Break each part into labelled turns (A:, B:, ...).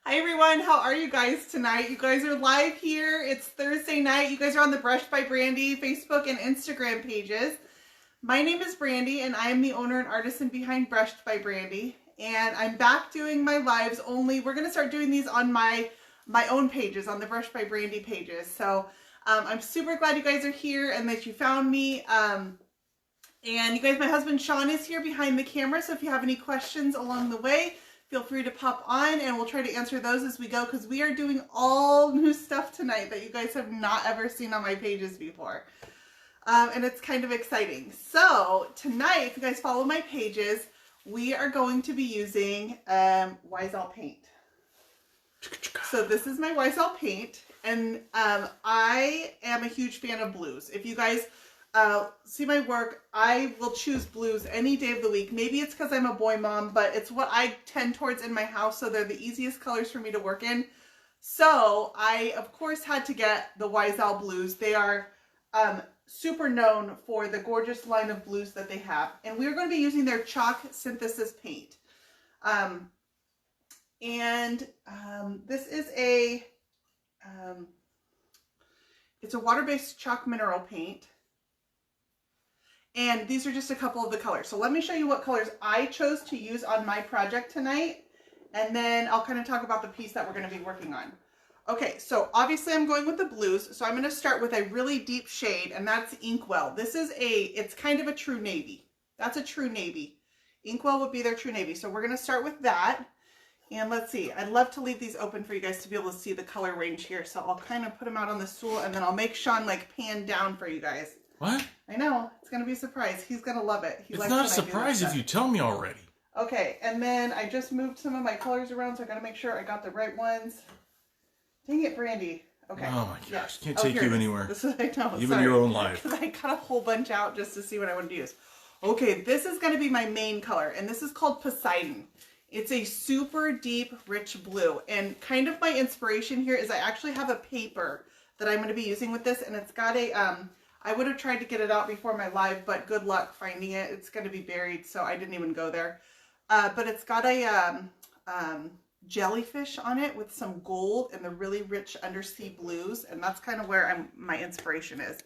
A: Hi everyone, how are you guys tonight? You guys are live here. It's Thursday night. You guys are on the Brushed by Brandy Facebook and Instagram pages. My name is Brandy and I am the owner and artisan behind Brushed by Brandy. And I'm back doing my lives only. We're going to start doing these on my own pages, on the Brushed by Brandy pages. So I'm super glad you guys are here and that you found me. And you guys, my husband Sean is here behind the camera. So if you have any questions along the way, feel free to pop on and we'll try to answer those as we go, because we are doing all new stuff tonight that you guys have not ever seen on my pages before. And it's kind of exciting. So tonight, if you guys follow my pages, we are going to be using Owl Paint. So this is my Owl Paint, and I am a huge fan of blues. If you guys see my work, I will choose blues any day of the week. Maybe it's because I'm a boy mom, but it's what I tend towards in my house, so they're the easiest colors for me to work in. So I, of course, had to get the Owl blues. They are super known for the gorgeous line of blues that they have. And we're going to be using their chalk synthesis paint. This is it's a water-based chalk mineral paint. And these are just a couple of the colors. So let me show you what colors I chose to use on my project tonight. And then I'll kind of talk about the piece that we're going to be working on. Okay, so obviously I'm going with the blues. So I'm going to start with a really deep shade, and that's Inkwell. This is it's kind of a true navy. That's a true navy. Inkwell would be their true navy. So we're going to start with that. And let's see, I'd love to leave these open for you guys to be able to see the color range here. So I'll kind of put them out on the stool, and then I'll make Sean like pan down for you guys.
B: What?
A: I know. It's going to be a surprise. He's going to love it.
B: It's not a surprise if you tell me already.
A: Okay, and then I just moved some of my colors around, so I got to make sure I got the right ones. Dang it, Brandy. Okay.
B: Oh my gosh.
A: Yes.
B: Can't take you anywhere.
A: This is, I know.
B: Even your own life.
A: Because I cut a whole bunch out just to see what I wanted to use. Okay, this is going to be my main color, and this is called Poseidon. It's a super deep, rich blue. And kind of my inspiration here is I actually have a paper that I'm going to be using with this, and it's got a... I would have tried to get it out before my live, but good luck finding it. It's going to be buried, so I didn't even go there. But it's got a jellyfish on it with some gold and the really rich undersea blues, and that's kind of where my inspiration is.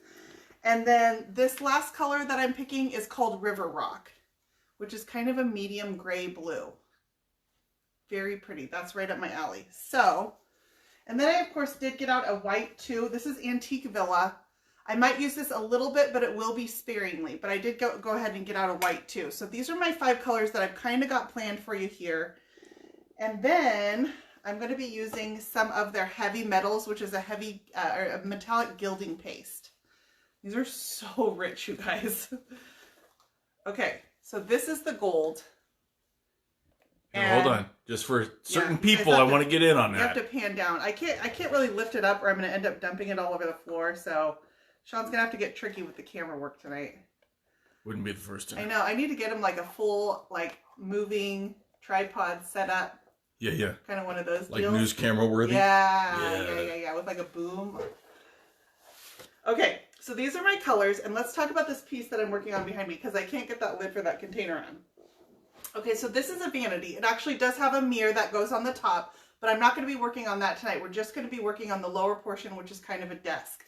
A: And then this last color that I'm picking is called River Rock, which is kind of a medium gray blue. Very pretty. That's right up my alley. So, and then I, of course, did get out a white too. This is Antique Villa. I might use this a little bit, but it will be sparingly. But I did go ahead and get out a white too. So these are my 5 colors that I've kind of got planned for you here. And then I'm going to be using some of their heavy metals, which is a heavy or a metallic gilding paste. These are so rich, you guys. Okay, so this is the gold.
B: Hold on, just for certain people, I want to get in on that.
A: You have to pan down. I can't really lift it up, or I'm going to end up dumping it all over the floor. So Sean's going to have to get tricky with the camera work tonight.
B: Wouldn't be the first time.
A: I know. I need to get him like a full, like, moving tripod setup.
B: Yeah.
A: Kind of one of those
B: like
A: deals.
B: news camera worthy?
A: Yeah. With like a boom. Okay, so these are my colors, and let's talk about this piece that I'm working on behind me, because I can't get that lid for that container on. Okay, so this is a vanity. It actually does have a mirror that goes on the top, but I'm not going to be working on that tonight. We're just going to be working on the lower portion, which is kind of a desk.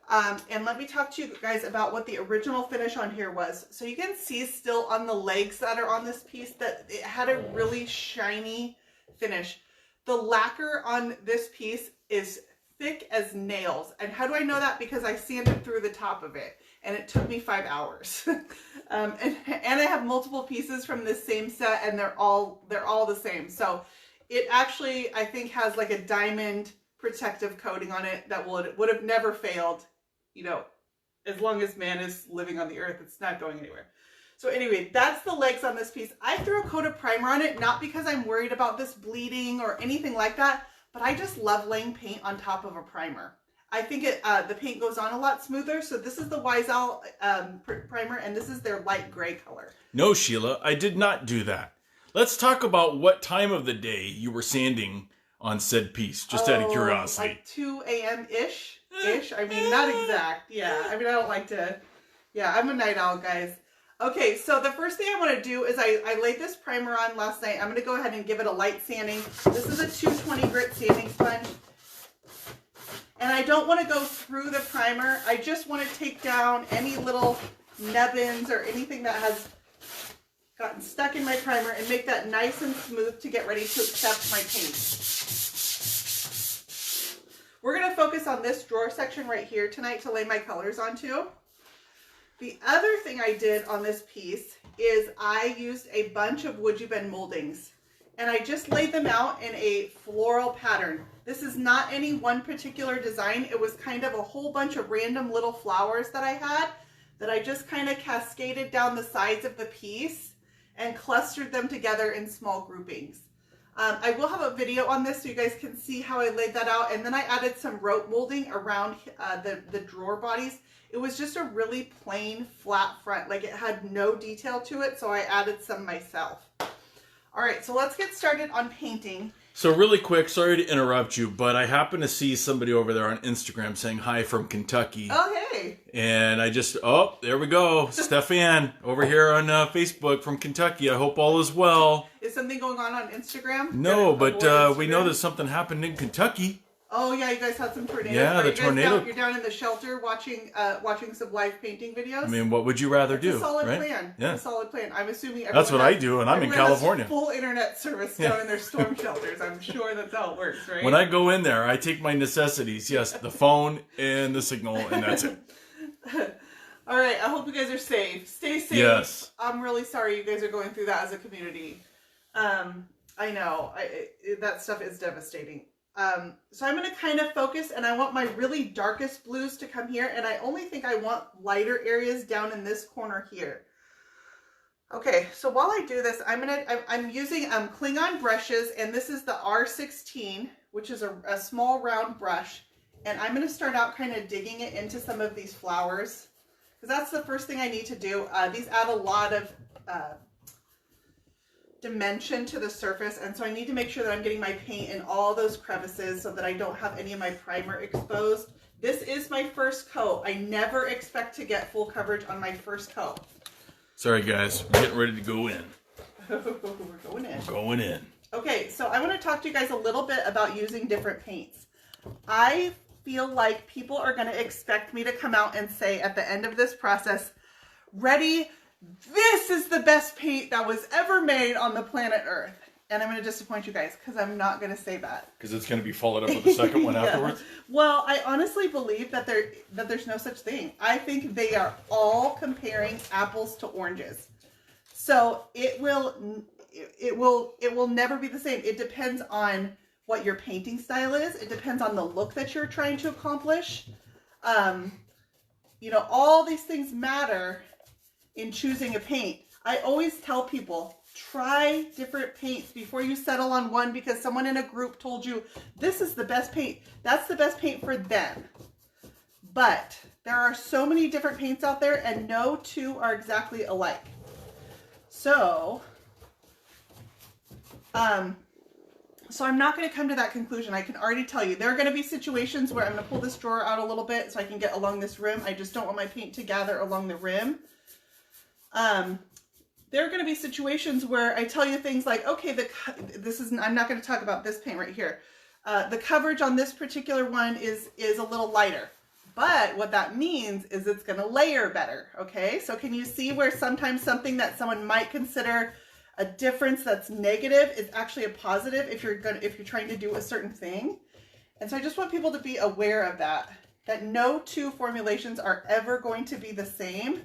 A: And let me talk to you guys about what the original finish on here was. So you can see still on the legs that are on this piece that it had a really shiny finish. The lacquer on this piece is thick as nails. And how do I know that? Because I sanded through the top of it, and it took me 5 hours. And I have multiple pieces from this same set, and they're all the same. So it actually, I think, has like a diamond protective coating on it that would have never failed. You know, as long as man is living on the earth, it's not going anywhere. So anyway, that's the legs on this piece. I threw a coat of primer on it, not because I'm worried about this bleeding or anything like that, but I just love laying paint on top of a primer. I think the paint goes on a lot smoother. So this is the Owl primer, and this is their light gray color.
B: No, Sheila, I did not do that. Let's talk about what time of the day you were sanding on said piece, just out of curiosity.
A: Like 2 a.m.-ish. I mean, not exact. Yeah, I mean, I don't like to... Yeah, I'm a night owl, guys. Okay, so the first thing I want to do is I laid this primer on last night. I'm going to go ahead and give it a light sanding. This is a 220 grit sanding sponge. And I don't want to go through the primer. I just want to take down any little nubbins or anything that has gotten stuck in my primer and make that nice and smooth to get ready to accept my paint. We're going to focus on this drawer section right here tonight to lay my colors onto. The other thing I did on this piece is I used a bunch of Would You Bend moldings, and I just laid them out in a floral pattern. This is not any one particular design. It was kind of a whole bunch of random little flowers that I had that I just kind of cascaded down the sides of the piece and clustered them together in small groupings. I will have a video on this so you guys can see how I laid that out, and then I added some rope molding around the drawer bodies. It was just a really plain flat front, like it had no detail to it, so I added some myself. All right, so let's get started on painting.
B: So really quick, sorry to interrupt you, but I happen to see somebody over there on Instagram saying hi from Kentucky.
A: Oh, hey.
B: And I just, oh, there we go. Stefan over here on Facebook from Kentucky. I hope all is well.
A: Is something going on Instagram?
B: No, but we know that something happened in Kentucky.
A: Oh yeah, you guys had some tornadoes.
B: Yeah, the tornado.
A: You're down in the shelter watching some live painting videos.
B: I mean, what would you rather do?
A: It's a solid
B: right?
A: plan.
B: Yeah.
A: It's a solid plan. I'm assuming
B: that's what I do, and I'm in California.
A: Has full internet service down in their storm shelters. I'm sure that's how it works, right?
B: When I go in there, I take my necessities. Yes, the phone and the signal, and that's it.
A: All right. I hope you guys are safe. Stay safe.
B: Yes.
A: I'm really sorry you guys are going through that as a community. I know that stuff is devastating. So I'm going to kind of focus, and I want my really darkest blues to come here, and I only think I want lighter areas down in this corner here. Okay, so while I do this, I'm using Klingon brushes, and this is the R16, which is a small round brush, and I'm going to start out kind of digging it into some of these flowers, because that's the first thing I need to do. These add a lot of dimension to the surface, and so I need to make sure that I'm getting my paint in all those crevices so that I don't have any of my primer exposed. This is my first coat. I never expect to get full coverage on my first coat.
B: Sorry guys, we're getting ready to go in.
A: We're going in.
B: We're going in.
A: Okay, so I want to talk to you guys a little bit about using different paints. I feel like people are going to expect me to come out and say at the end of this process, ready, this is the best paint that was ever made on the planet Earth. And I'm going to disappoint you guys because I'm not going to say that.
B: Because it's going to be followed up with the second one afterwards?
A: Well, I honestly believe that there's no such thing. I think they are all comparing apples to oranges. So it will never be the same. It depends on what your painting style is. It depends on the look that you're trying to accomplish. You know, all these things matter in choosing a paint. I always tell people, try different paints before you settle on one because someone in a group told you this is the best paint. That's the best paint for them. But there are so many different paints out there and no two are exactly alike. So I'm not going to come to that conclusion. I can already tell you there are going to be situations where I'm going to pull this drawer out a little bit so I can get along this rim. I just don't want my paint to gather along the rim. There are going to be situations where I tell you things like, okay, I'm not going to talk about this paint right here. The coverage on this particular one is a little lighter, but what that means is it's going to layer better. Okay. So can you see where sometimes something that someone might consider a difference that's negative is actually a positive if you're trying to do a certain thing. And so I just want people to be aware of that no two formulations are ever going to be the same.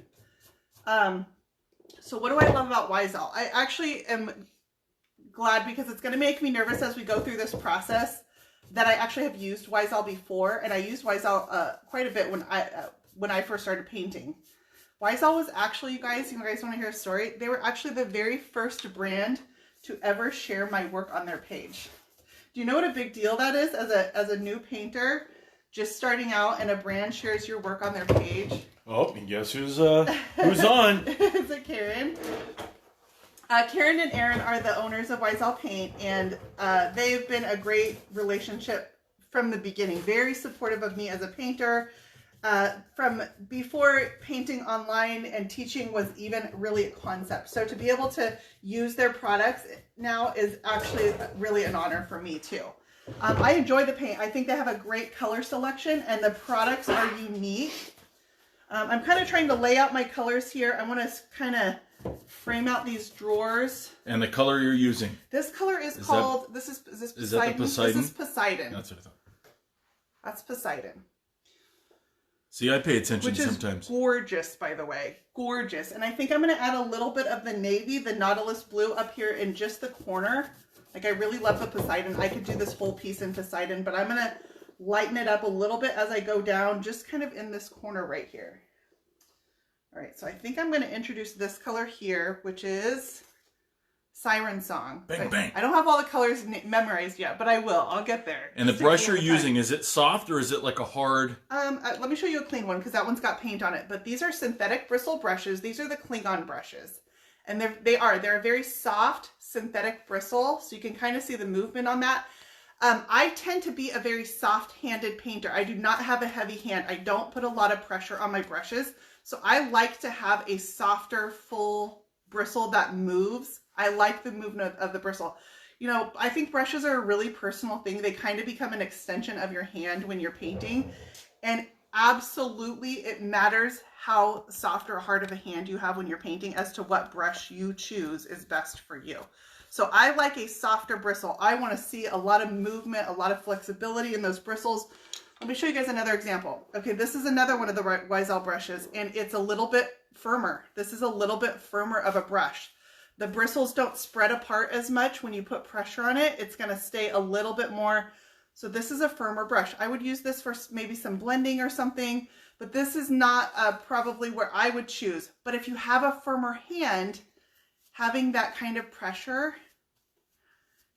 A: So what do I love about Wysol? I actually am glad because it's going to make me nervous as we go through this process that I actually have used Wysol before, and I used Wysol quite a bit when I first started painting. Wysol was actually, you guys want to hear a story? They were actually the very first brand to ever share my work on their page. Do you know what a big deal that is as a new painter, just starting out and a brand shares your work on their page?
B: Oh, and guess who's on?
A: Is it Karen? Karen and Aaron are the owners of Wysol Paint, and they've been a great relationship from the beginning. Very supportive of me as a painter. from before painting online and teaching was even really a concept. So to be able to use their products now is actually really an honor for me too. I enjoy the paint. I think they have a great color selection and the products are unique. I'm kind of trying to lay out my colors here. I want to kind of frame out these drawers.
B: And the color you're using?
A: This color is called, this is Poseidon?
B: Is that the Poseidon?
A: This is Poseidon.
B: That's what I thought.
A: That's Poseidon.
B: See, I pay attention
A: Which
B: sometimes.
A: Is gorgeous, by the way. Gorgeous. And I think I'm going to add a little bit of the navy, the Nautilus blue up here in just the corner. Like I really love the Poseidon. I could do this whole piece in Poseidon, but I'm going to lighten it up a little bit as I go down, just kind of in this corner right here. All right, so I think I'm going to introduce this color here, which is Siren Song.
B: Bang, bang.
A: I don't have all the colors memorized yet, but I will. I'll get there.
B: And the brush you're using, is it soft or is it like a hard?
A: Let me show you a clean one because that one's got paint on it. But these are synthetic bristle brushes. These are the Klingon brushes. And they're a very soft synthetic bristle. So you can kind of see the movement on that. I tend to be a very soft-handed painter. I do not have a heavy hand. I don't put a lot of pressure on my brushes. So I like to have a softer, full bristle that moves. I like the movement of the bristle. You know, I think brushes are a really personal thing. They kind of become an extension of your hand when you're painting. And absolutely, it matters how soft or hard of a hand you have when you're painting as to what brush you choose is best for you. So I like a softer bristle. I want to see a lot of movement, a lot of flexibility in those bristles. Let me show you guys another example. Okay, this is another one of the Weisel brushes, and it's a little bit firmer. This is a little bit firmer of a brush. The bristles don't spread apart as much when you put pressure on it. It's going to stay a little bit more. So this is a firmer brush. I would use this for maybe some blending or something, but this is not probably where I would choose. But if you have a firmer hand, having that kind of pressure,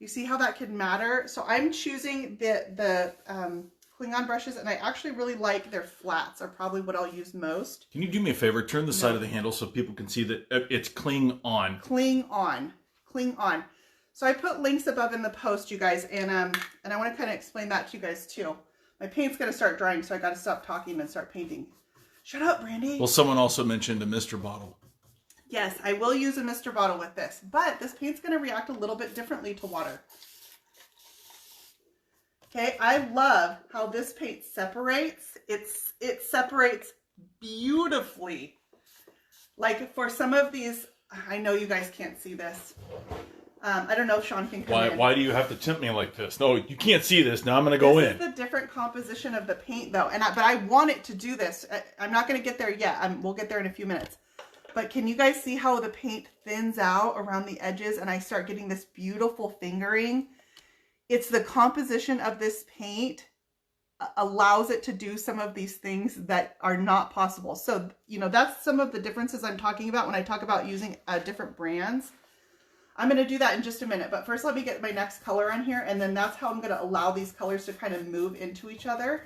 A: you see how that can matter? So I'm choosing the Klingon brushes, and I actually really like their flats are probably what I'll use most.
B: Can you do me a favor? Turn the side of the handle so people can see that it's cling on.
A: Cling on. Cling on. So I put links above in the post, you guys, and I want to kind of explain that to you guys too. My paint's going to start drying, so I got to stop talking and start painting. Shut up, Brandy.
B: Well, someone also mentioned a Mr. Bottle.
A: Yes, I will use a Mr. Bottle with this, but this paint's going to react a little bit differently to water. Okay, I love how this paint separates. It separates beautifully. Like for some of these, I know you guys can't see this. I don't know if Sean can come in.
B: Why do you have to tempt me like this? No, you can't see this. Now I'm going to go in.
A: This is the different composition of the paint though, but I want it to do this. I'm not going to get there yet. We'll get there in a few minutes. But can you guys see how the paint thins out around the edges and I start getting this beautiful fingering? It's the composition of this paint allows it to do some of these things that are not possible. So, you know, that's some of the differences I'm talking about when I talk about using different brands. I'm going to do that in just a minute, but first let me get my next color on here, and then that's how I'm going to allow these colors to kind of move into each other.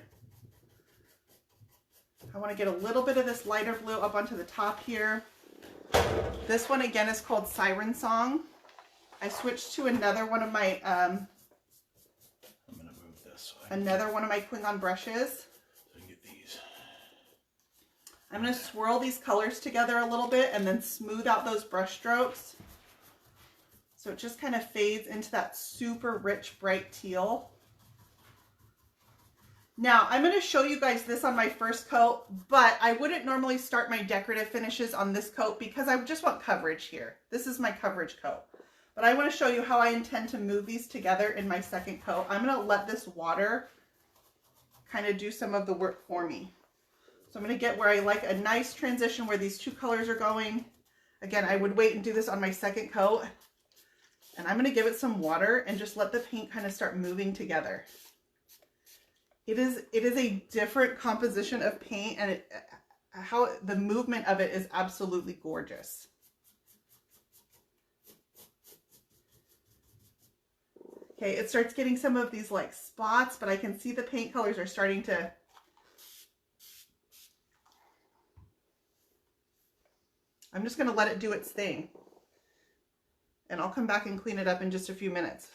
A: I want to get a little bit of this lighter blue up onto the top here. This one again is called Siren Song. I switched to another one of my another one of my Klingon brushes.
B: So get these.
A: I'm going to swirl these colors together a little bit and then smooth out those brush strokes. So it just kind of fades into that super rich, bright teal. Now, I'm going to show you guys this on my first coat, but I wouldn't normally start my decorative finishes on this coat because I just want coverage here. This is my coverage coat. But I want to show you how I intend to move these together in my second coat. I'm going to let this water kind of do some of the work for me. So I'm going to get where I like a nice transition where these two colors are going. Again, I would wait and do this on my second coat. And I'm going to give it some water and just let the paint kind of start moving together. It is a different composition of paint, and how the movement of it is absolutely gorgeous. Okay, it starts getting some of these like spots, but I can see the paint colors are starting to... I'm just going to let it do its thing. And I'll come back and clean it up in just a few minutes.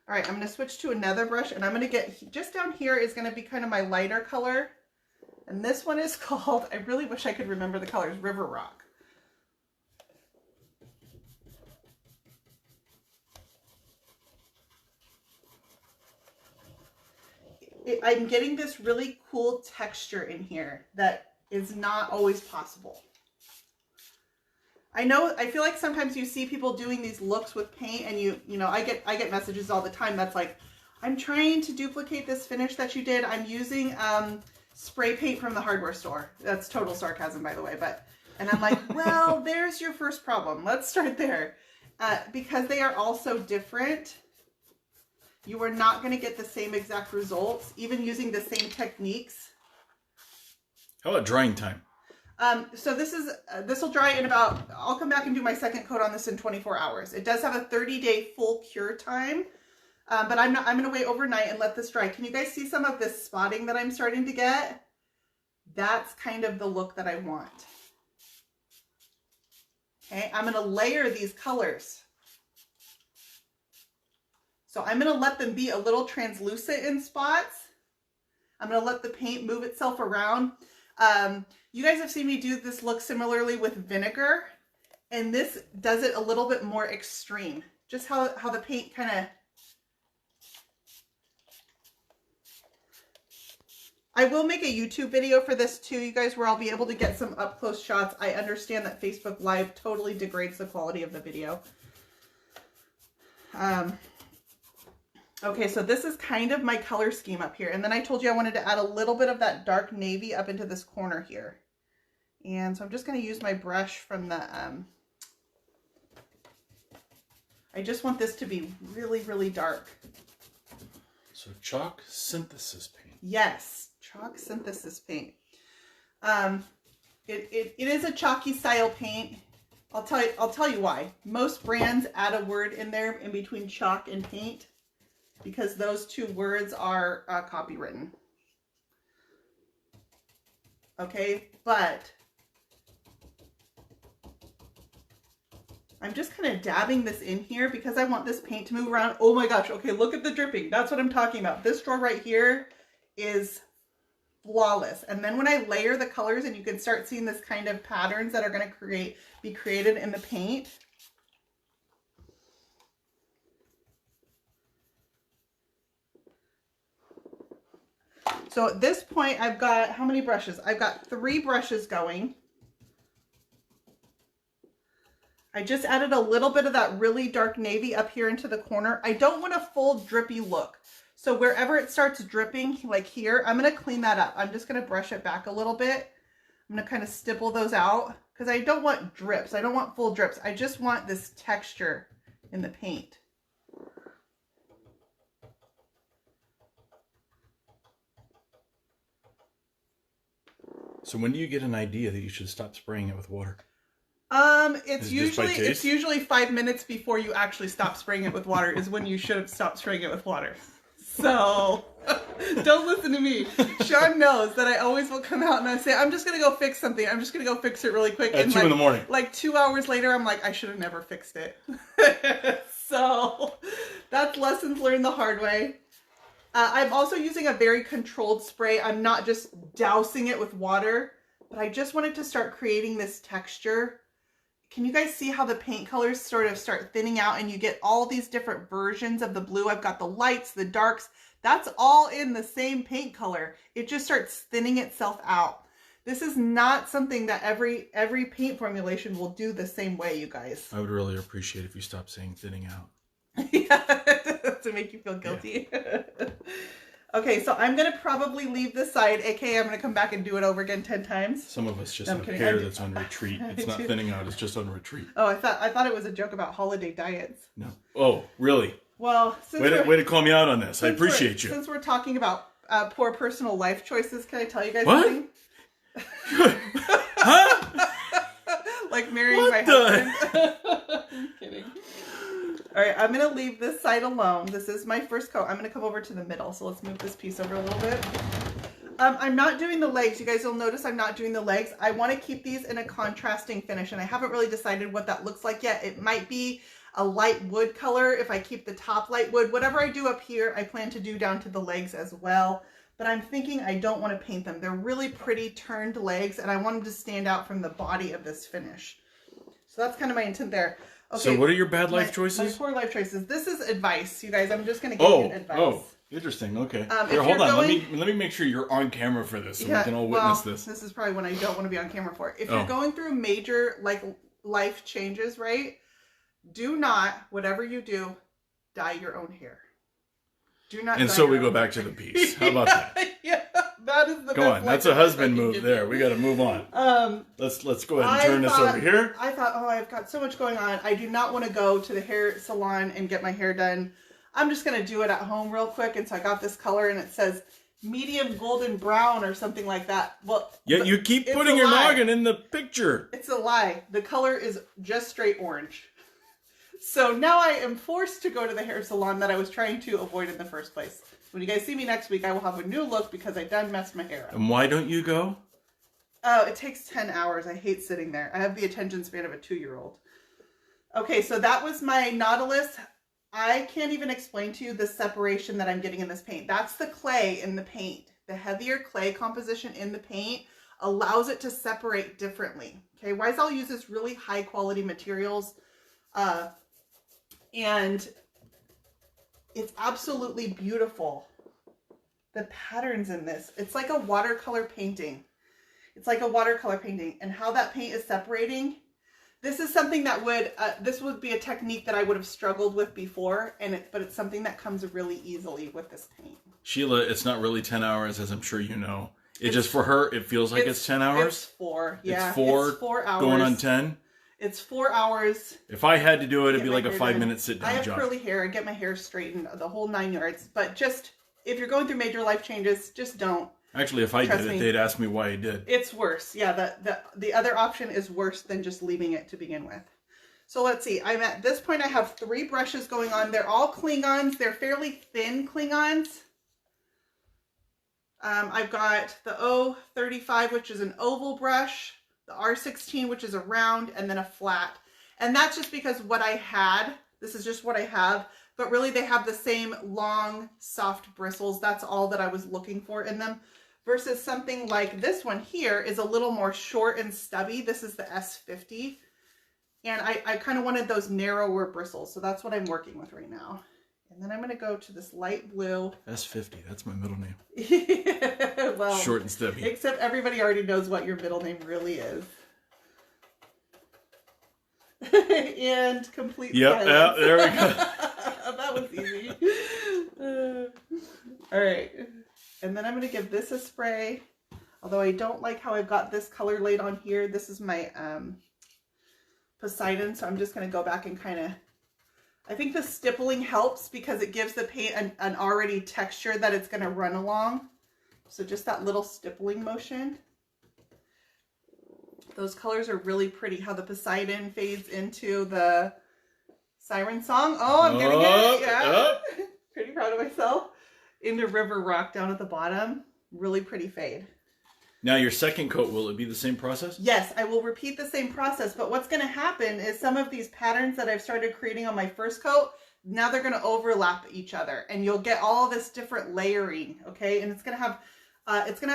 A: All right, I'm going to switch to another brush, and I'm going to get, just down here is going to be kind of my lighter color. And this one is called, I really wish I could remember the colors, River Rock. I'm getting this really cool texture in here that is not always possible. I feel like sometimes you see people doing these looks with paint and you know, I get messages all the time that's like, I'm trying to duplicate this finish that you did. I'm using spray paint from the hardware store. That's total sarcasm, by the way, and I'm like, well, there's your first problem. Let's start there. Because they are all so different, you are not going to get the same exact results, even using the same techniques.
B: How about drying time?
A: So this will dry in about, I'll come back and do my second coat on this in 24 hours. It does have a 30-day full cure time, but I'm going to wait overnight and let this dry. Can you guys see some of this spotting that I'm starting to get? That's kind of the look that I want. Okay, I'm going to layer these colors. So I'm going to let them be a little translucent in spots. I'm going to let the paint move itself around. You guys have seen me do this look similarly with vinegar, and this does it a little bit more extreme. Just how the paint kind of... I will make a YouTube video for this too, you guys, where I'll be able to get some up-close shots. I understand that Facebook Live totally degrades the quality of the video. Okay, so this is kind of my color scheme up here. And then I told you I wanted to add a little bit of that dark navy up into this corner here. And so I'm just going to use my brush from the... I just want this to be really, really dark.
B: So chalk synthesis paint.
A: Yes, chalk synthesis paint. It is a chalky style paint. I'll tell you why. Most brands add a word in there in between chalk and paint, because those two words are copywritten. Okay, but I'm just kind of dabbing this in here because I want this paint to move around. Oh my gosh, okay, look at the dripping. That's what I'm talking about. This drawer right here is flawless. And then when I layer the colors and you can start seeing this kind of patterns that are going to be created in the paint. So at this point, I've got, how many brushes? I've got 3 brushes going. I just added a little bit of that really dark navy up here into the corner. I don't want a full drippy look. So wherever it starts dripping, like here, I'm going to clean that up. I'm just going to brush it back a little bit. I'm going to kind of stipple those out because I don't want drips. I don't want full drips. I just want this texture in the paint.
B: So when do you get an idea that you should stop spraying it with water?
A: It's usually 5 minutes before you actually stop spraying it with water is when you should have stopped spraying it with water. So don't listen to me. Sean knows that I always will come out and I say, I'm just going to go fix something. I'm just going to go fix it really quick.
B: At 2 in the morning.
A: Like 2 hours later, I'm like, I should have never fixed it. So that's lessons learned the hard way. I'm also using a very controlled spray. I'm not just dousing it with water, but I just wanted to start creating this texture. Can you guys see how the paint colors sort of start thinning out and you get all these different versions of the blue? I've got the lights, the darks. That's all in the same paint color. It just starts thinning itself out. This is not something that every paint formulation will do the same way, you guys.
B: I would really appreciate if you stopped saying thinning out.
A: Yeah, to make you feel guilty. Yeah. Okay, so I'm going to probably leave this side, aka I'm going to come back and do it over again 10 times.
B: Some of us just have hair that's on retreat. It's not thinning out, it's just on retreat.
A: Oh, I thought it was a joke about holiday diets.
B: No. Oh, really?
A: Well,
B: way to call me out on this. I appreciate you.
A: Since we're talking about poor personal life choices, can I tell you guys something?
B: Huh?
A: Like marrying my husband. I'm kidding. All right, I'm going to leave this side alone. This is my first coat. I'm going to come over to the middle. So let's move this piece over a little bit. I'm not doing the legs. You guys will notice I'm not doing the legs. I want to keep these in a contrasting finish, and I haven't really decided what that looks like yet. It might be a light wood color if I keep the top light wood. Whatever I do up here, I plan to do down to the legs as well. but I'm thinking I don't want to paint them. They're really pretty turned legs, and I want them to stand out from the body of this finish. So that's kind of my intent there. Okay,
B: so what are your bad life choices?
A: My poor life choices. This is advice, you guys. I'm just going to give you advice. Oh,
B: interesting. Okay. Here, hold on. Let me make sure you're on camera for this, so we can all witness this.
A: This is probably when I don't want to be on camera for. If you're going through major life changes, right? Do not, whatever you do, dye your own hair. Do not.
B: And so we go back to the piece. How about that?
A: Yeah, that is the.
B: Go on. That's a husband move there. We got to move on. Let's go ahead and turn this over here.
A: I thought, I've got so much going on. I do not want to go to the hair salon and get my hair done. I'm just going to do it at home real quick. And so I got this color, and it says medium golden brown or something like that. Well,
B: yeah, you keep putting your noggin in the picture.
A: It's a lie. The color is just straight orange. So now I am forced to go to the hair salon that I was trying to avoid in the first place. When you guys see me next week, I will have a new look because I done messed my hair up.
B: And why don't you go?
A: Oh, it takes 10 hours. I hate sitting there. I have the attention span of a 2-year-old. Okay, so that was my Nautilus. I can't even explain to you the separation that I'm getting in this paint. That's the clay in the paint. The heavier clay composition in the paint allows it to separate differently. Okay, I'll use this really high quality materials. And it's absolutely beautiful. The patterns in this, it's like a watercolor painting. It's like a watercolor painting, and how that paint is separating. This is something that would, this would be a technique that I would have struggled with before, but it's something that comes really easily with this paint.
B: Sheila, it's not really 10 hours, as I'm sure you know. It just, for her, it feels like it's 10 hours.
A: It's 4, yeah.
B: It's 4 hours. Going on 10.
A: It's 4 hours.
B: If I had to do it, it'd be like a 5-minute sit-down job.
A: I have curly hair. I get my hair straightened, the whole 9 yards. But just, if you're going through major life changes, just don't.
B: Actually, if I did it, they'd ask me why I did.
A: It's worse. Yeah, the other option is worse than just leaving it to begin with. So let's see. I'm at this point, I have 3 brushes going on. They're all Klingons. They're fairly thin Klingons. I've got the 035, which is an oval brush. The R16, which is a round, and then a flat. And that's just because what I had, this is just what I have, but really they have the same long, soft bristles. That's all that I was looking for in them. Versus something like this one here is a little more short and stubby. This is the S50. And I kind of wanted those narrower bristles. So that's what I'm working with right now. And then I'm going to go to this light blue.
B: S50, that's my middle name.
A: Well,
B: short and stubby.
A: Except everybody already knows what your middle name really is. And complete silence.
B: Yeah, there we go.
A: That was easy. All right. And then I'm going to give this a spray. Although I don't like how I've got this color laid on here. This is my Poseidon. So I'm just going to go back and kind of... I think the stippling helps because it gives the paint an already texture that it's going to run along. So just that little stippling motion. Those colors are really pretty. How the Poseidon fades into the siren song. Oh, I'm getting it. Yeah. Pretty proud of myself. Into River Rock down at the bottom. Really pretty fade.
B: Now your second coat, will it be the same process?
A: Yes, I will repeat the same process, but what's going to happen is some of these patterns that I've started creating on my first coat, now they're going to overlap each other, and you'll get all this different layering, okay? And it's going to have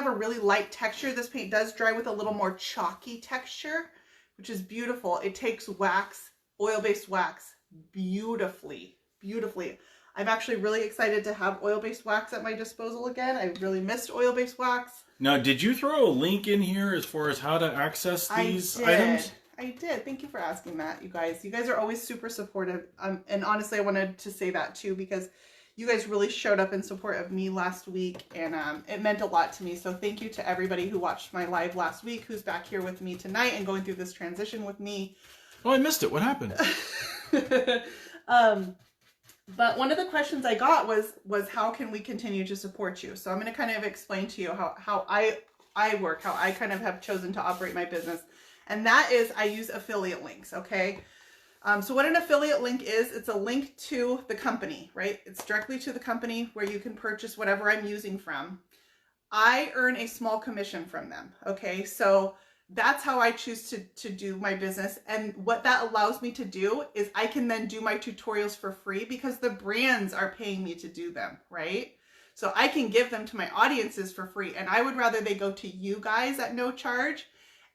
A: a really light texture. This paint does dry with a little more chalky texture, which is beautiful. It takes wax, oil-based wax, beautifully, beautifully. I'm actually really excited to have oil-based wax at my disposal again. I really missed oil-based wax.
B: Now, did you throw a link in here as far as how to access these items?
A: I did. Thank you for asking that, you guys. You guys are always super supportive. And honestly, I wanted to say that too, because you guys really showed up in support of me last week, and it meant a lot to me. So thank you to everybody who watched my live last week, who's back here with me tonight and going through this transition with me.
B: Oh, I missed it. What happened?
A: But one of the questions I got was how can we continue to support you? So I'm going to kind of explain to you how I work, how I kind of have chosen to operate my business. And that is I use affiliate links, okay? So what an affiliate link is, it's a link to the company, right? It's directly to the company where you can purchase whatever I'm using from. I earn a small commission from them, okay? So that's how I choose to do my business. And what that allows me to do is I can then do my tutorials for free because the brands are paying me to do them, right? So I can give them to my audiences for free, and I would rather they go to you guys at no charge,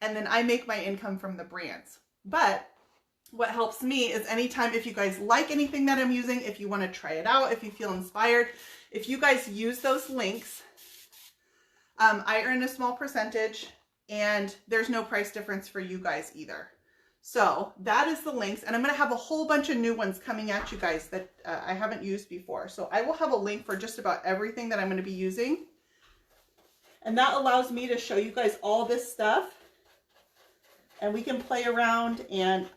A: and then I make my income from the brands. But what helps me is anytime, if you guys like anything that I'm using, if you want to try it out, if you feel inspired, if you guys use those links, I earn a small percentage, and there's no price difference for you guys either. So that is the links, and I'm going to have a whole bunch of new ones coming at you guys that I haven't used before. So I will have a link for just about everything that I'm going to be using. And that allows me to show you guys all this stuff, and we can play around. And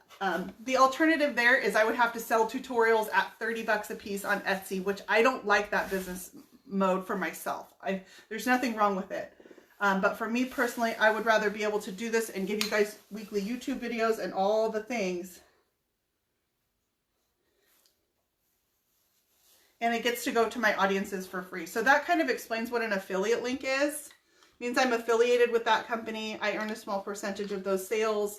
A: the alternative there is I would have to sell tutorials at 30 bucks a piece on Etsy, which I don't like that business mode for myself. There's nothing wrong with it. But for me personally, I would rather be able to do this and give you guys weekly YouTube videos and all the things. And it gets to go to my audiences for free. So that kind of explains what an affiliate link is. It means I'm affiliated with that company. I earn a small percentage of those sales.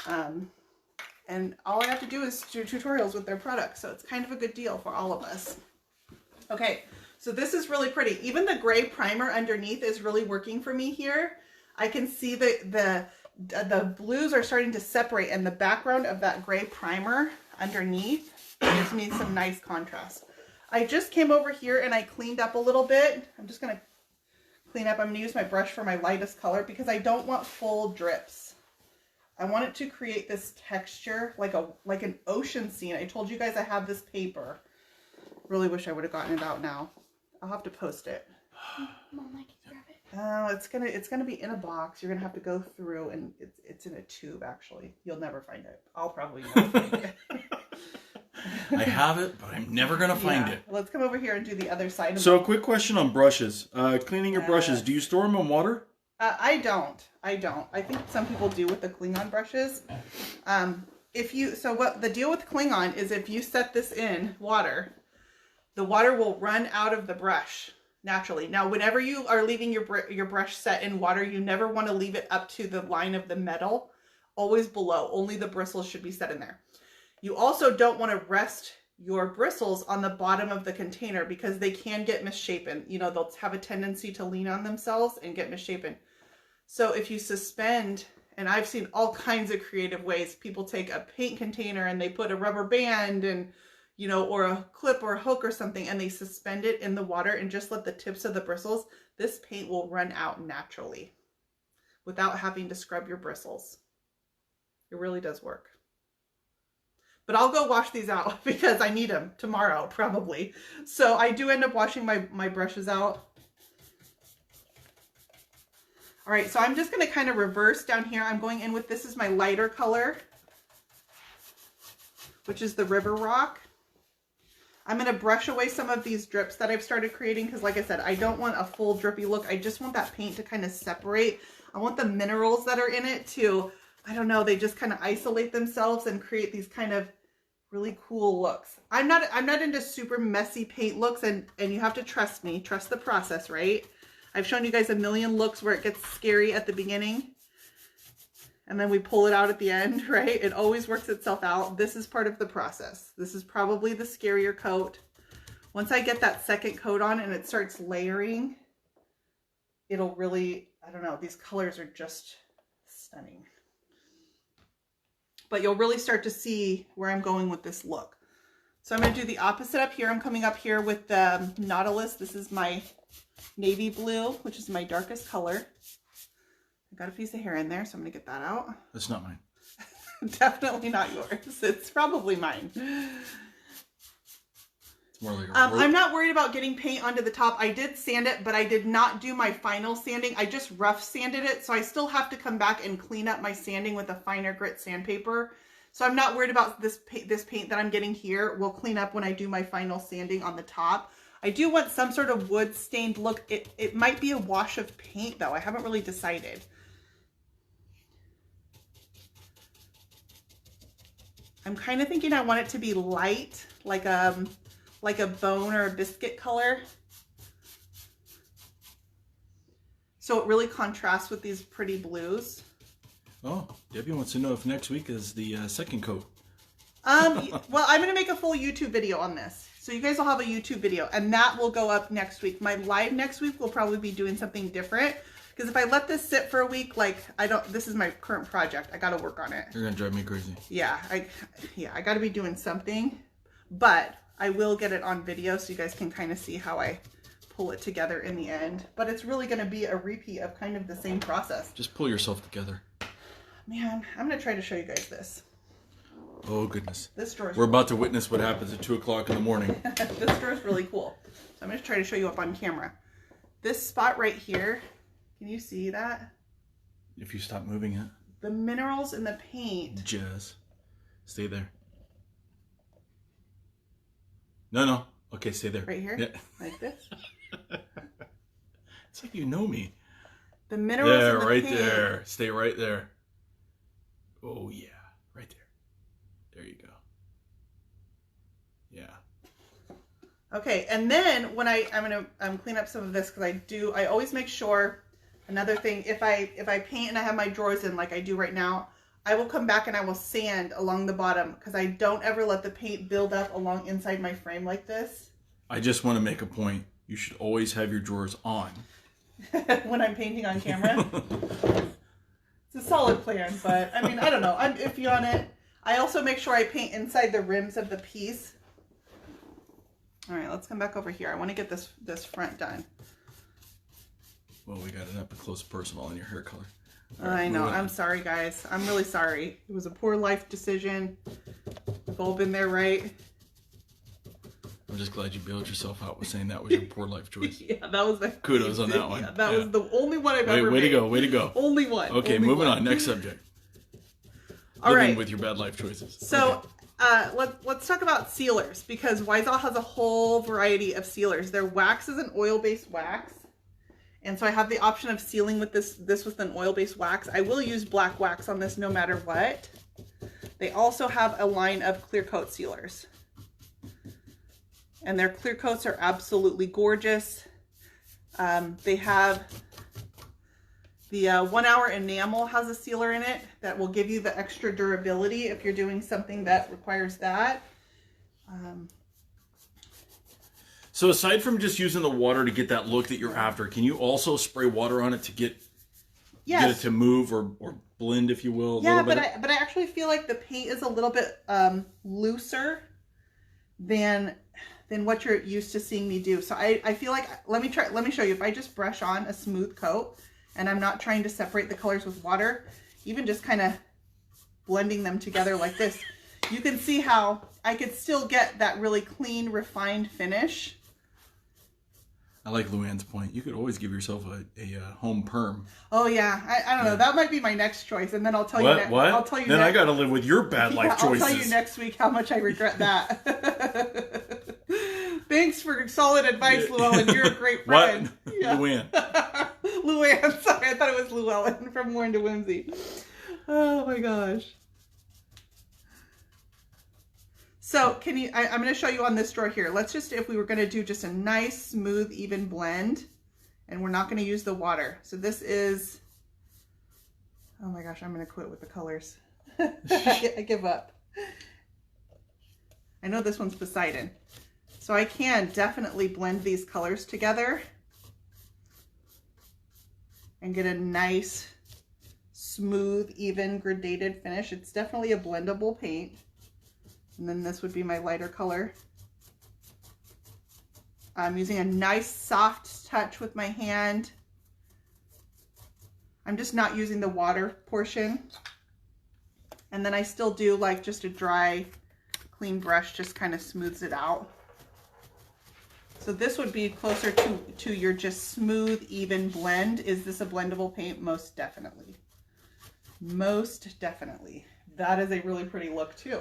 A: And all I have to do is do tutorials with their products. So it's kind of a good deal for all of us. Okay. So this is really pretty. Even the gray primer underneath is really working for me here. I can see the blues are starting to separate, and the background of that gray primer underneath gives me some nice contrast. I just came over here and I cleaned up a little bit. I'm just going to clean up. I'm going to use my brush for my lightest color because I don't want full drips. I want it to create this texture like an ocean scene. I told you guys I have this paper. Really wish I would have gotten it out now. I'll have to post it.
C: Mom, I can grab it.
A: Oh, it's gonna be in a box. You're gonna have to go through, and it's in a tube. Actually, you'll never find it. I'll probably never find it.
B: I have it, but I'm never gonna find it.
A: Let's come over here and do the other side.
B: So, a quick question on brushes. Cleaning your brushes. Do you store them in water?
A: I don't. I think some people do with the Klingon brushes. What the deal with Klingon is, if you set this in water, the water will run out of the brush naturally. Now, whenever you are leaving your brush set in water, you never want to leave it up to the line of the metal, always below. Only the bristles should be set in there. You also don't want to rest your bristles on the bottom of the container because they can get misshapen. You know, they'll have a tendency to lean on themselves and get misshapen. So if you suspend, and I've seen all kinds of creative ways, people take a paint container and they put a rubber band and, you know, or a clip or a hook or something, and they suspend it in the water and just let the tips of the bristles, this paint will run out naturally without having to scrub your bristles. It really does work. But I'll go wash these out because I need them tomorrow, probably. So I do end up washing my brushes out. All right, so I'm just going to kind of reverse down here. I'm going in with, this is my lighter color, which is the River Rock. I'm going to brush away some of these drips that I've started creating because, like I said, I don't want a full drippy look. I just want that paint to kind of separate. I want the minerals that are in it to, I don't know, they just kind of isolate themselves and create these kind of really cool looks. I'm not into super messy paint looks, and you have to trust me. Trust the process, right? I've shown you guys a million looks where it gets scary at the beginning and then we pull it out at the end, right? It always works itself out. This is part of the process. This is probably the scarier coat. Once I get that second coat on and it starts layering, it'll really, I don't know, these colors are just stunning. But you'll really start to see where I'm going with this look. So I'm going to do the opposite up here. I'm coming up here with the Nautilus. This is my navy blue, which is my darkest color. I got a piece of hair in there, so I'm going to get that out.
B: That's not mine.
A: Definitely not yours. It's probably mine.
B: It's more like
A: I'm not worried about getting paint onto the top. I did sand it, but I did not do my final sanding. I just rough sanded it, so I still have to come back and clean up my sanding with a finer grit sandpaper. So I'm not worried about this paint that I'm getting here. We'll clean up when I do my final sanding on the top. I do want some sort of wood stained look. It might be a wash of paint though. I haven't really decided. I'm kind of thinking I want it to be light, like a bone or a biscuit color. So it really contrasts with these pretty blues.
B: Oh, Debbie wants to know if next week is the second coat.
A: Well, I'm going to make a full YouTube video on this. So you guys will have a YouTube video, and that will go up next week. My live next week will probably be doing something different, because if I let this sit for a week, like this is my current project. I got to work on it.
B: You're gonna drive me crazy.
A: Yeah, I got to be doing something, but I will get it on video so you guys can kind of see how I pull it together in the end. But it's really going to be a repeat of kind of the same process.
B: Just pull yourself together.
A: Man, I'm going to try to show you guys this.
B: Oh, goodness.
A: This drawer.
B: We're about to witness what happens at 2 o'clock in the morning.
A: This drawer is really cool. So I'm going to try to show you up on camera. This spot right here, can you see that?
B: If you stop moving it.
A: The minerals in the paint.
B: Jazz. Stay there. No. Okay, stay there.
A: Right here?
B: Yeah.
A: Like this?
B: It's like you know me.
A: The minerals
B: there,
A: in the
B: right
A: paint.
B: there. Stay right there. Oh, yeah. Right there. There you go. Yeah.
A: Okay, and then when I'm gonna clean up some of this, because I always make sure. Another thing, if I paint and I have my drawers in like I do right now, I will come back and I will sand along the bottom, because I don't ever let the paint build up along inside my frame like this.
B: I just want to make a point. You should always have your drawers on.
A: When I'm painting on camera. It's a solid plan, but I mean, I don't know. I'm iffy on it. I also make sure I paint inside the rims of the piece. All right, let's come back over here. I want to get this front done.
B: Well, we got an up close personal on your hair color.
A: I know. I'm sorry, guys. I'm really sorry. It was a poor life decision. We've all been there, right?
B: I'm just glad you bailed yourself out with saying that was your poor life choice.
A: Yeah, that was my
B: kudos on that one.
A: Yeah, that was the only one I've ever
B: way
A: made.
B: to go, way to go.
A: Only one.
B: Okay,
A: only
B: moving
A: one.
B: on. Next subject.
A: All
B: Living
A: right.
B: with your bad life choices.
A: So,
B: okay.
A: let's talk about sealers, because Wysall has a whole variety of sealers. Their wax is an oil-based wax. And so I have the option of sealing with this with an oil-based wax. I will use black wax on this no matter what. They also have a line of clear coat sealers. And their clear coats are absolutely gorgeous. They have the 1 hour enamel has a sealer in it that will give you the extra durability if you're doing something that requires that.
B: So aside from just using the water to get that look that you're after, can you also spray water on it to get it to move or blend, if you will?
A: Yeah, but I actually feel like the paint is a little bit looser than what you're used to seeing me do. So I feel like, let me show you. If I just brush on a smooth coat and I'm not trying to separate the colors with water, even just kind of blending them together like this, you can see how I could still get that really clean, refined finish.
B: I like Luann's point. You could always give yourself a home perm.
A: Oh yeah, I don't know. That might be my next choice, and then I'll tell you.
B: What?
A: I'll tell you.
B: Then I got to live with your bad life choices.
A: I'll tell you next week how much I regret that. Thanks for solid advice, Llewellyn. You're a great friend.
B: What?
A: Yeah.
B: Luann.
A: Luann. Sorry, I thought it was Llewellyn from Warren to Whimsy. Oh my gosh. So I'm going to show you on this drawer here. Let's just, if we were going to do just a nice, smooth, even blend, and we're not going to use the water. So this is, oh my gosh, I'm going to quit with the colors. I give up. I know this one's Poseidon. So I can definitely blend these colors together and get a nice, smooth, even, gradated finish. It's definitely a blendable paint. And then this would be my lighter color. I'm using a nice soft touch with my hand. I'm just not using the water portion. And then I still do like just a dry, clean brush, just kind of smooths it out. So this would be closer to your just smooth, even blend. Is this a blendable paint? Most definitely. Most definitely. That is a really pretty look too.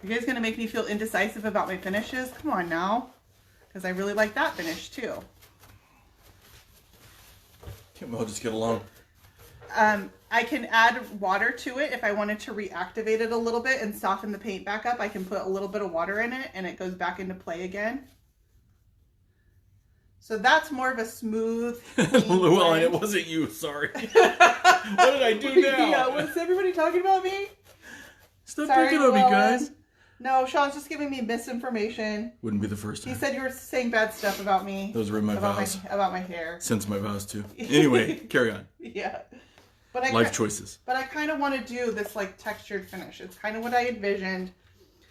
A: You guys gonna make me feel indecisive about my finishes? Come on now, because I really like that finish too.
B: Can't we all just get along?
A: I can add water to it if I wanted to reactivate it a little bit and soften the paint back up. I can put a little bit of water in it and it goes back into play again. So that's more of a smooth.
B: Llewellyn, it wasn't you. Sorry. What did I do now?
A: Yeah, was everybody talking about me?
B: Stop
A: Sorry,
B: picking on me,
A: Llewellyn.
B: guys.
A: No, Sean's just giving me misinformation.
B: Wouldn't be the first time.
A: He said you were saying bad stuff about me.
B: Those were in my vows.
A: About my hair.
B: Since my vows too. Anyway, carry on.
A: Yeah.
B: Life choices.
A: But I kind of want to do this like textured finish. It's kind of what I envisioned.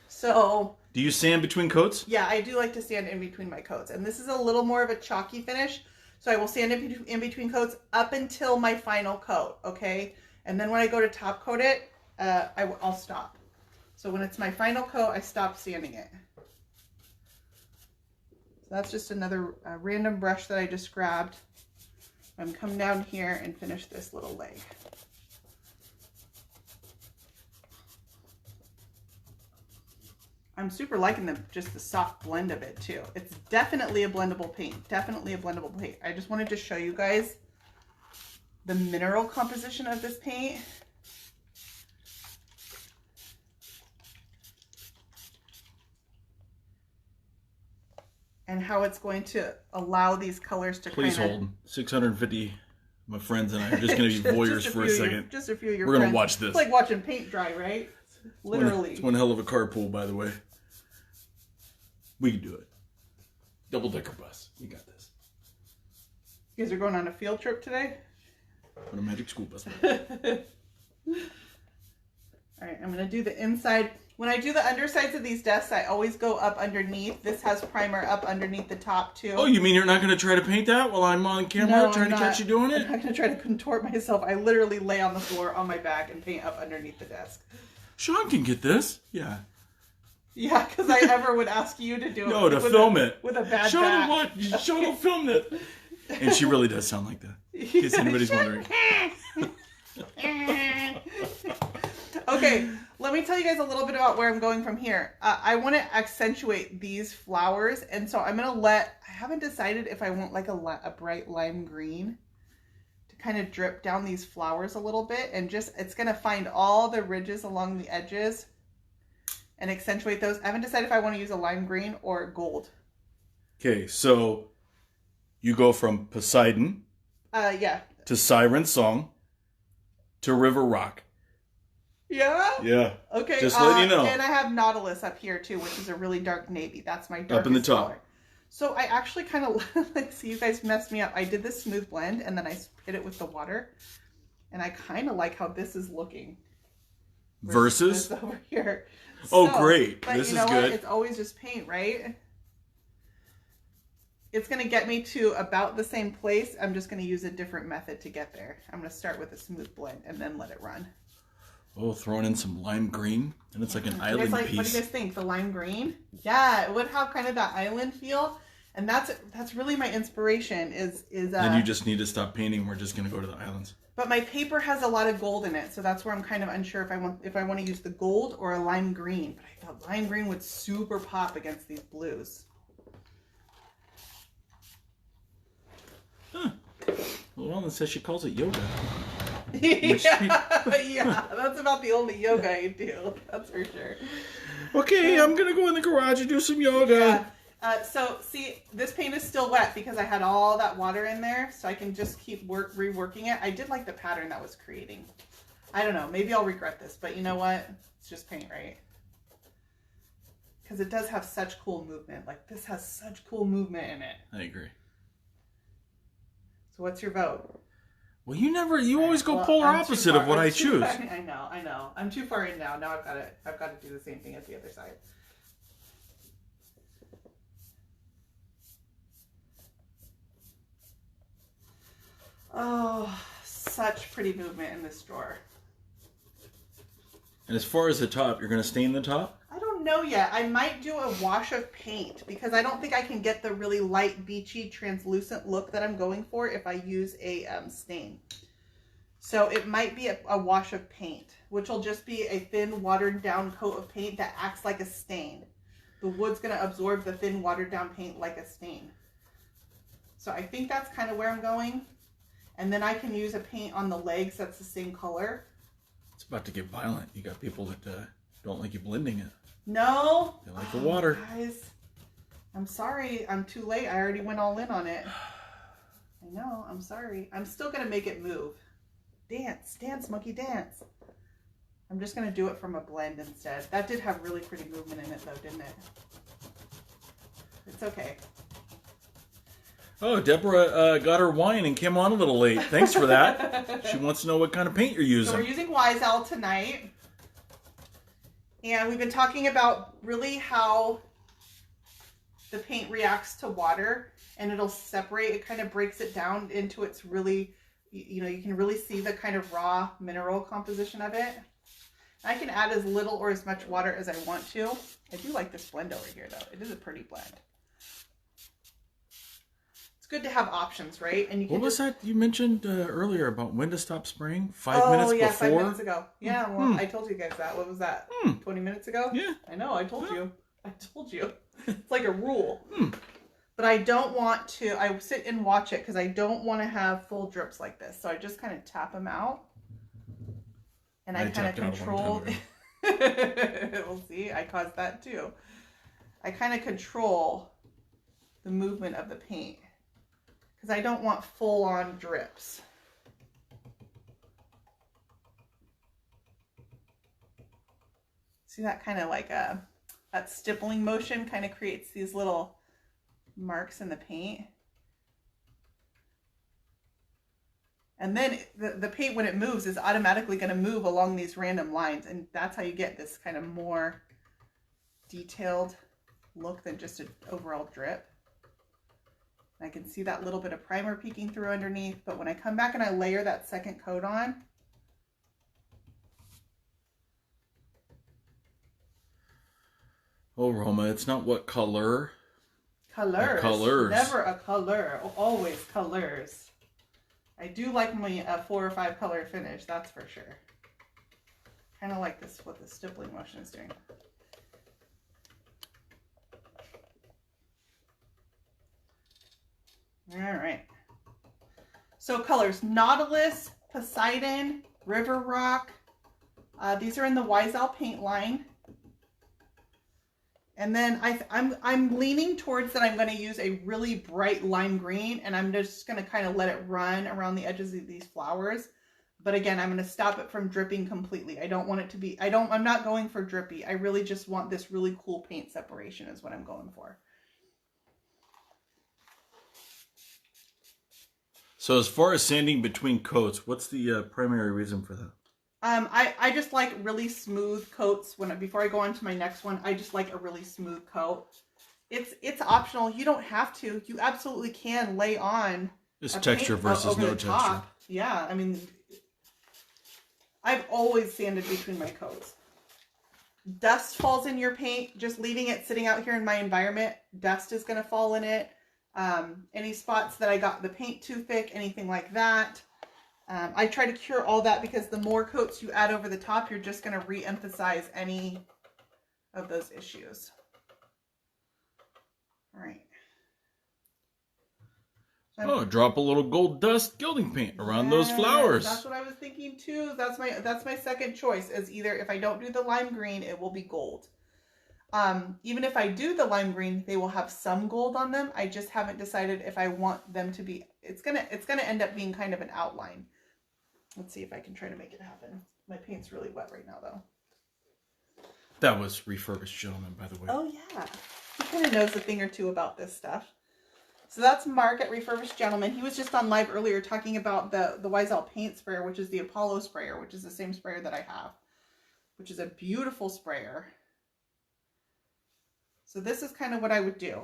A: So.
B: Do you sand between coats?
A: Yeah, I do like to sand in between my coats. And this is a little more of a chalky finish. So I will sand in between coats up until my final coat. Okay. And then when I go to top coat it, I'll stop. So when it's my final coat, I stop sanding it. So that's just another random brush that I just grabbed. I'm coming down here and finish this little leg. I'm super liking just the soft blend of it too. It's definitely a blendable paint. Definitely a blendable paint. I just wanted to show you guys the mineral composition of this paint. And how it's going to allow these colors to
B: Please hold. 650. My friends and I are just going to be voyeurs for a second.
A: Just a few of your
B: We're
A: friends.
B: going to watch this.
A: It's like watching paint dry, right? Literally.
B: It's one hell of a carpool, by the way. We can do it. Double-decker bus. We got this.
A: You guys are going on a field trip today?
B: On a magic school bus.
A: All right, I'm going to do the inside. When I do the undersides of these desks, I always go up underneath. This has primer up underneath the top, too.
B: Oh, you mean you're not going to try to paint that while I'm on camera trying to catch you doing it?
A: I'm not going to try to contort myself. I literally lay on the floor on my back and paint up underneath the desk.
B: Sean can get this. Yeah.
A: Yeah, because I ever would ask you to do it.
B: No, to film it.
A: With a bad
B: Sean
A: back.
B: what? Sean will film it. And she really does sound like that. In case anybody's wondering.
A: Okay, let me tell you guys a little bit about where I'm going from here. I want to accentuate these flowers, and so I'm going to I haven't decided if I want like a bright lime green to kind of drip down these flowers a little bit, and it's going to find all the ridges along the edges and accentuate those. I haven't decided if I want to use a lime green or gold.
B: Okay, so you go from Poseidon
A: yeah.
B: to Siren Song to River Rock.
A: Yeah?
B: Yeah.
A: Okay.
B: Just letting you know.
A: And I have Nautilus up here too, which is a really dark navy. That's my darkest
B: up in the top.
A: color. So I actually kind of like, see, you guys messed me up. I did this smooth blend and then I hit it with the water. And I kind of like how this is looking.
B: Versus?
A: This over here.
B: Oh, great.
A: But
B: this
A: you know
B: is good.
A: What? It's always just paint, right? It's going to get me to about the same place. I'm just going to use a different method to get there. I'm going to start with a smooth blend and then let it run.
B: Oh, throwing in some lime green, and it's like an island piece.
A: What do you guys think? The lime green? Yeah, it would have kind of that island feel, and that's really my inspiration.
B: And you just need to stop painting. We're just gonna go to the islands.
A: But my paper has a lot of gold in it, so that's where I'm kind of unsure if I want to use the gold or a lime green. But I thought lime green would super pop against these blues.
B: Huh. Well, it says she calls it yoga.
A: Yeah, that's about the only yoga I do. That's for sure.
B: Okay, I'm gonna go in the garage and do some yoga.
A: Yeah. So see, this paint is still wet because I had all that water in there, so I can just keep reworking it. I did like the pattern that was creating. I don't know, maybe I'll regret this, but you know what? It's just paint, right? Because it does have such cool movement. Like this has such cool movement in it.
B: I agree.
A: So what's your vote?
B: Well, you always go polar opposite of what I choose.
A: I know. I'm too far in now. Now I've got to do the same thing as the other side. Oh, such pretty movement in this drawer.
B: And as far as the top, you're going to stain the top?
A: I don't know yet. I might do a wash of paint because I don't think I can get the really light, beachy, translucent look that I'm going for if I use a stain. So it might be a wash of paint, which will just be a thin, watered down coat of paint that acts like a stain. The wood's going to absorb the thin, watered down paint like a stain. So I think that's kind of where I'm going. And then I can use a paint on the legs that's the same color.
B: It's about to get violent. You got people that don't like you blending it.
A: No.
B: They like the water.
A: Guys, I'm sorry. I'm too late. I already went all in on it. I know. I'm sorry. I'm still going to make it move. Dance. Dance, monkey, dance. I'm just going to do it from a blend instead. That did have really pretty movement in it though, didn't it? It's okay.
B: Oh, Deborah got her wine and came on a little late. Thanks for that. She wants to know what kind of paint you're using.
A: So we're using Wise Owl tonight. And we've been talking about really how the paint reacts to water, and it'll separate. It kind of breaks it down into its really, you know, you can really see the kind of raw mineral composition of it. I can add as little or as much water as I want to. I do like this blend over here though. It is a pretty blend. It's good to have options, right? And you can
B: what was that you mentioned earlier about when to stop spraying? 5 minutes before?
A: 5 minutes ago. Yeah, well, I told you guys that. What was that? 20 minutes ago?
B: Yeah.
A: I know, I told you. I told you. It's like a rule. But I don't want to, I sit and watch it because I don't want to have full drips like this. So I just kind of tap them out. And I kind of control. We'll see, I caused that too. I kind of control the movement of the paint because I don't want full on drips. See that kind of like that stippling motion kind of creates these little marks in the paint. And then the paint, when it moves, is automatically going to move along these random lines. And that's how you get this kind of more detailed look than just an overall drip. I can see that little bit of primer peeking through underneath. But when I come back and I layer that second coat on,
B: Oh, Roma, it's not what color.
A: colors.
B: Colors.
A: Never a color. Always colors. I do like my 4 or 5 color finish, that's for sure. Kind of like this, what the stippling motion is doing. All right. So colors: Nautilus, Poseidon, River Rock. These are in the Wise Owl paint line. And then I'm leaning towards that I'm going to use a really bright lime green, and I'm just going to kind of let it run around the edges of these flowers. But again, I'm going to stop it from dripping completely. I don't want it to be, I'm not going for drippy. I really just want this really cool paint separation is what I'm going for.
B: So as far as sanding between coats, what's the primary reason for that?
A: I just like really smooth coats before I go on to my next one. I just like a really smooth coat. It's optional. You don't have to. You absolutely can lay on
B: This texture versus no texture.
A: Yeah, I mean, I've always sanded between my coats. Dust falls in your paint. Just leaving it sitting out here in my environment, dust is going to fall in it. Any spots that I got the paint too thick, anything like that. I try to cure all that because the more coats you add over the top, you're just going to re-emphasize any of those issues. All right.
B: Oh, drop a little gold dust gilding paint around those flowers.
A: That's what I was thinking too. That's my second choice, is either if I don't do the lime green, it will be gold. Even if I do the lime green, they will have some gold on them. I just haven't decided if I want them to be, it's gonna end up being kind of an outline. Let's see if I can try to make it happen. My paint's really wet right now though.
B: That was Refurbished Gentleman, by the way.
A: Oh yeah. He kind of knows a thing or two about this stuff. So that's Mark at Refurbished Gentleman. He was just on live earlier talking about the Wise Owl paint sprayer, which is the Apollo sprayer, which is the same sprayer that I have, which is a beautiful sprayer. So this is kind of what I would do,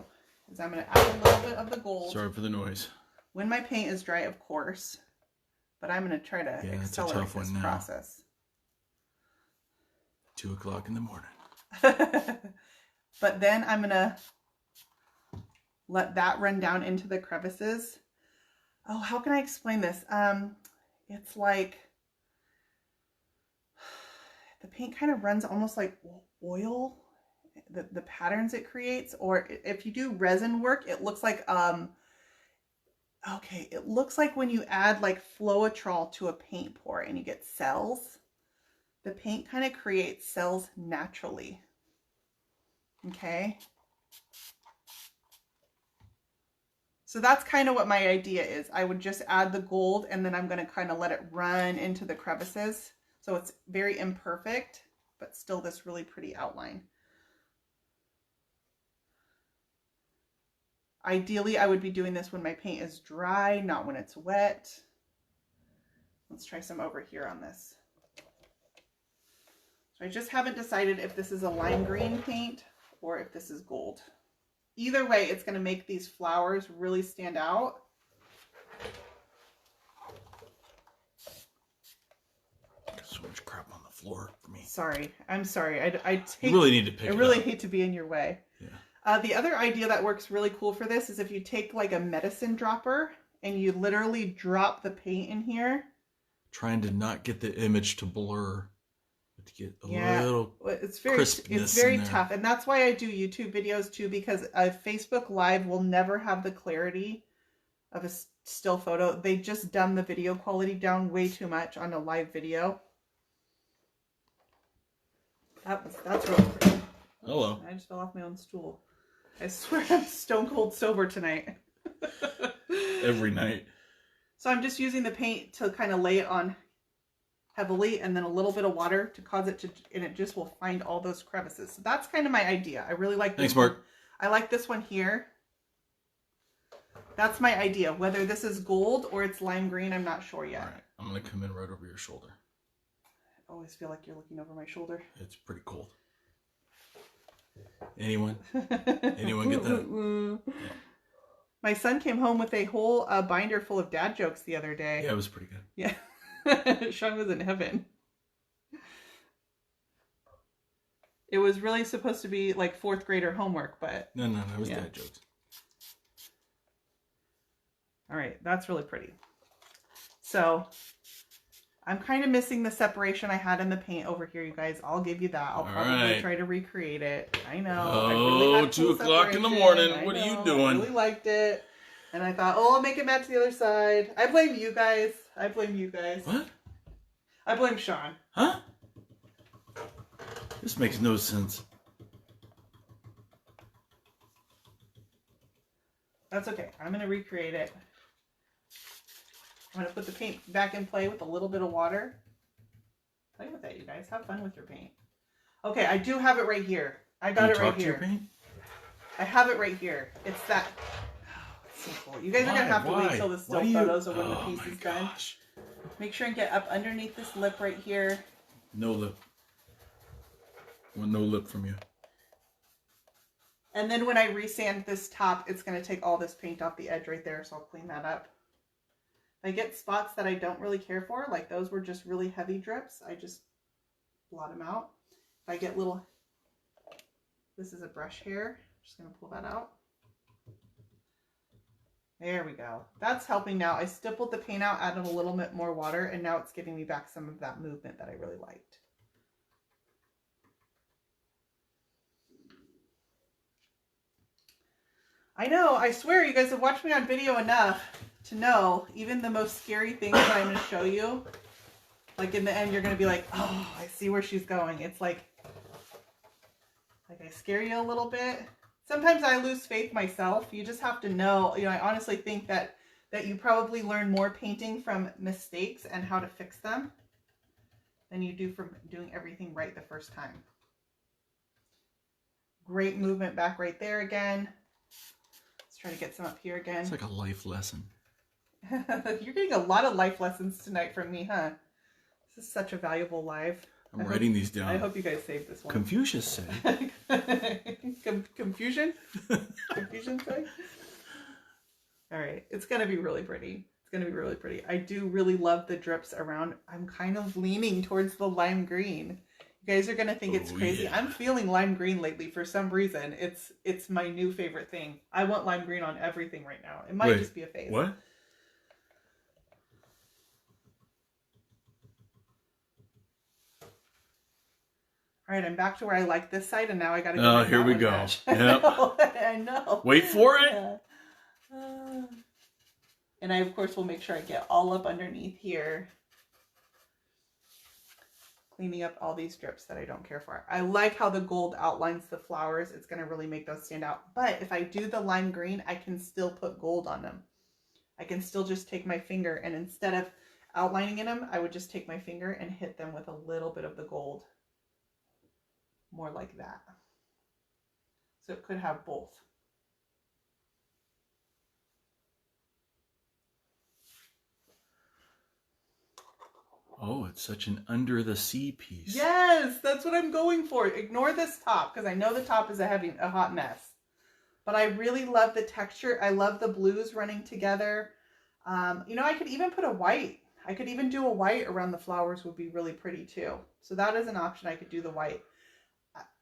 A: is I'm going to add a little bit of the gold.
B: Sorry for the noise.
A: When my paint is dry, of course, but I'm going to try to accelerate this process.
B: 2 o'clock in the morning.
A: But then I'm going to let that run down into the crevices. Oh, how can I explain this? It's like the paint kind of runs almost like oil. The patterns it creates, or if you do resin work, it looks like it looks like when you add like Floetrol to a paint pour and you get cells. The paint kind of creates cells naturally. Okay, so that's kind of what my idea is. I would just add the gold, and then I'm going to kind of let it run into the crevices. So it's very imperfect, but still this really pretty outline. Ideally, I would be doing this when my paint is dry, not when it's wet. Let's try some over here on this. So I just haven't decided if this is a lime green paint or if this is gold. Either way, it's going to make these flowers really stand out.
B: So much crap on the floor for me.
A: Sorry. I'm sorry. I
B: really need to pick it up.
A: I really hate to be in your way.
B: Yeah.
A: The other idea that works really cool for this is if you take like a medicine dropper and you literally drop the paint in here.
B: Trying to not get the image to blur, but to get a little crispness.
A: It's very tough, and that's why I do YouTube videos too, because a Facebook Live will never have the clarity of a still photo. They just dumb the video quality down way too much on a live video. That's really pretty.
B: Hello.
A: I just fell off my own stool. I swear I'm stone cold sober tonight.
B: Every night.
A: So I'm just using the paint to kind of lay it on heavily and then a little bit of water to cause it to, and it just will find all those crevices. So that's kind of my idea. I really like this.
B: Thanks, Mark.
A: I like this one here. That's my idea. Whether this is gold or it's lime green, I'm not sure yet.
B: All right. I'm going to come in right over your shoulder.
A: I always feel like you're looking over my shoulder.
B: It's pretty cold. Anyone? Anyone get that? Yeah.
A: My son came home with a whole binder full of dad jokes the other day.
B: Yeah, it was pretty good.
A: Yeah. Sean was in heaven. It was really supposed to be like 4th grader homework, but...
B: No, it was dad jokes.
A: All right, that's really pretty. So, I'm kind of missing the separation I had in the paint over here, you guys. I'll give you that. I'll probably try to recreate it. I know.
B: Oh,
A: I really had
B: 2 o'clock in the morning. What are you doing?
A: I really liked it. And I thought, oh, I'll make it match the other side. I blame you guys. I blame you guys.
B: What?
A: I blame Sean.
B: Huh? This makes no sense.
A: That's okay. I'm going to recreate it. I'm going to put the paint back in play with a little bit of water. Play with it, you guys. Have fun with your paint. Okay, I do have it right here. I got it right here. I have it right here. It's that... So cool. You guys are going to have to wait till the still photos or when the piece is done. Make sure and get up underneath this lip right here.
B: No lip. Want no lip from you.
A: And then when I resand this top, it's going to take all this paint off the edge right there, so I'll clean that up. If I get spots that I don't really care for, like those were just really heavy drips, I just blot them out. If I get little... This is a brush hair. I'm just going to pull that out. There we go. That's helping now. I stippled the paint out, added a little bit more water, and now it's giving me back some of that movement that I really liked. I know, I swear you guys have watched me on video enough to know even the most scary things that I'm going to show you, like in the end, you're going to be like, oh, I see where she's going. It's like I scare you a little bit. Sometimes I lose faith myself. You just have to know, I honestly think that you probably learn more painting from mistakes and how to fix them than you do from doing everything right the first time. Great movement back right there again. Let's try to get some up here again.
B: It's like a life lesson.
A: You're getting a lot of life lessons tonight from me, huh? This is such a valuable live.
B: I'm writing these down.
A: I hope you guys saved this one.
B: Confucius said.
A: Confusion? Confusion say? All right. It's going to be really pretty. It's going to be really pretty. I do really love the drips around. I'm kind of leaning towards the lime green. You guys are going to think it's crazy. Yeah. I'm feeling lime green lately for some reason. It's my new favorite thing. I want lime green on everything right now. It might just be a phase.
B: What?
A: All right, I'm back to where I like this side, and now I got to go.
B: Oh, here we go. Yep.
A: I know.
B: Wait for it.
A: And I, of course, will make sure I get all up underneath here. Cleaning up all these drips that I don't care for. I like how the gold outlines the flowers. It's going to really make those stand out. But if I do the lime green, I can still put gold on them. I can still just take my finger and instead of outlining in them, I would just take my finger and hit them with a little bit of the gold. More like that. So it could have both.
B: Oh, it's such an under the sea piece.
A: Yes, that's what I'm going for. Ignore this top because I know the top is a hot mess. But I really love the texture. I love the blues running together. You know, I could even put a white. I could even do a white around the flowers would be really pretty too. So that is an option. I could do the white.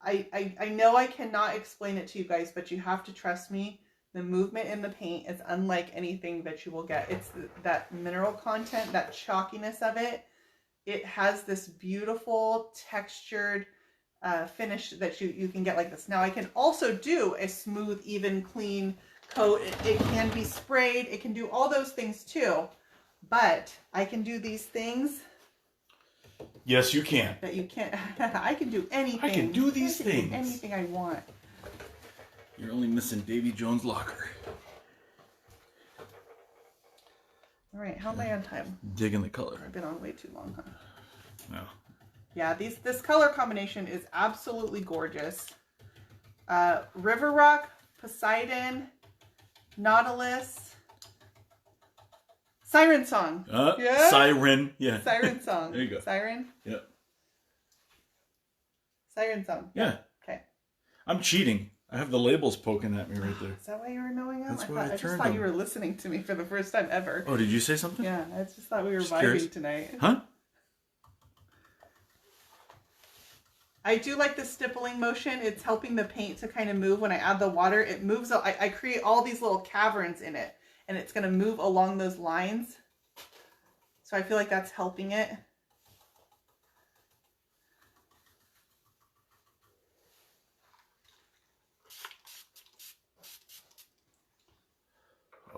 A: I know I cannot explain it to you guys, but you have to trust me. The movement in the paint is unlike anything that you will get. It's that mineral content, that chalkiness of it. It has this beautiful textured finish that you can get like this. Now I can also do a smooth, even, clean coat. It can be sprayed. It can do all those things too. But I can do these things.
B: Yes, you can.
A: That you can't. I can do anything.
B: I can do these
A: I can
B: things.
A: do anything I want.
B: You're only missing Davy Jones' locker.
A: All right, how am I on time?
B: Digging the color.
A: I've been on way too long, huh?
B: No.
A: Yeah, this color combination is absolutely gorgeous. River Rock, Poseidon, Nautilus, Siren Song.
B: Yeah? Siren. Yeah.
A: Siren Song.
B: There you go.
A: Siren?
B: Yep.
A: Siren Song.
B: Yeah.
A: Okay.
B: I'm cheating. I have the labels poking at me right there.
A: Is that why you were knowing them?
B: That's why I
A: just
B: turned
A: thought
B: them.
A: you were listening to me for the first time ever.
B: Oh, did you say something?
A: Yeah, I just thought we were
B: Just
A: vibing
B: curious.
A: tonight.
B: Huh?
A: I do like the stippling motion. It's helping the paint to kind of move. When I add the water, it moves. I create all these little caverns in it, and it's going to move along those lines. So I feel like that's helping it.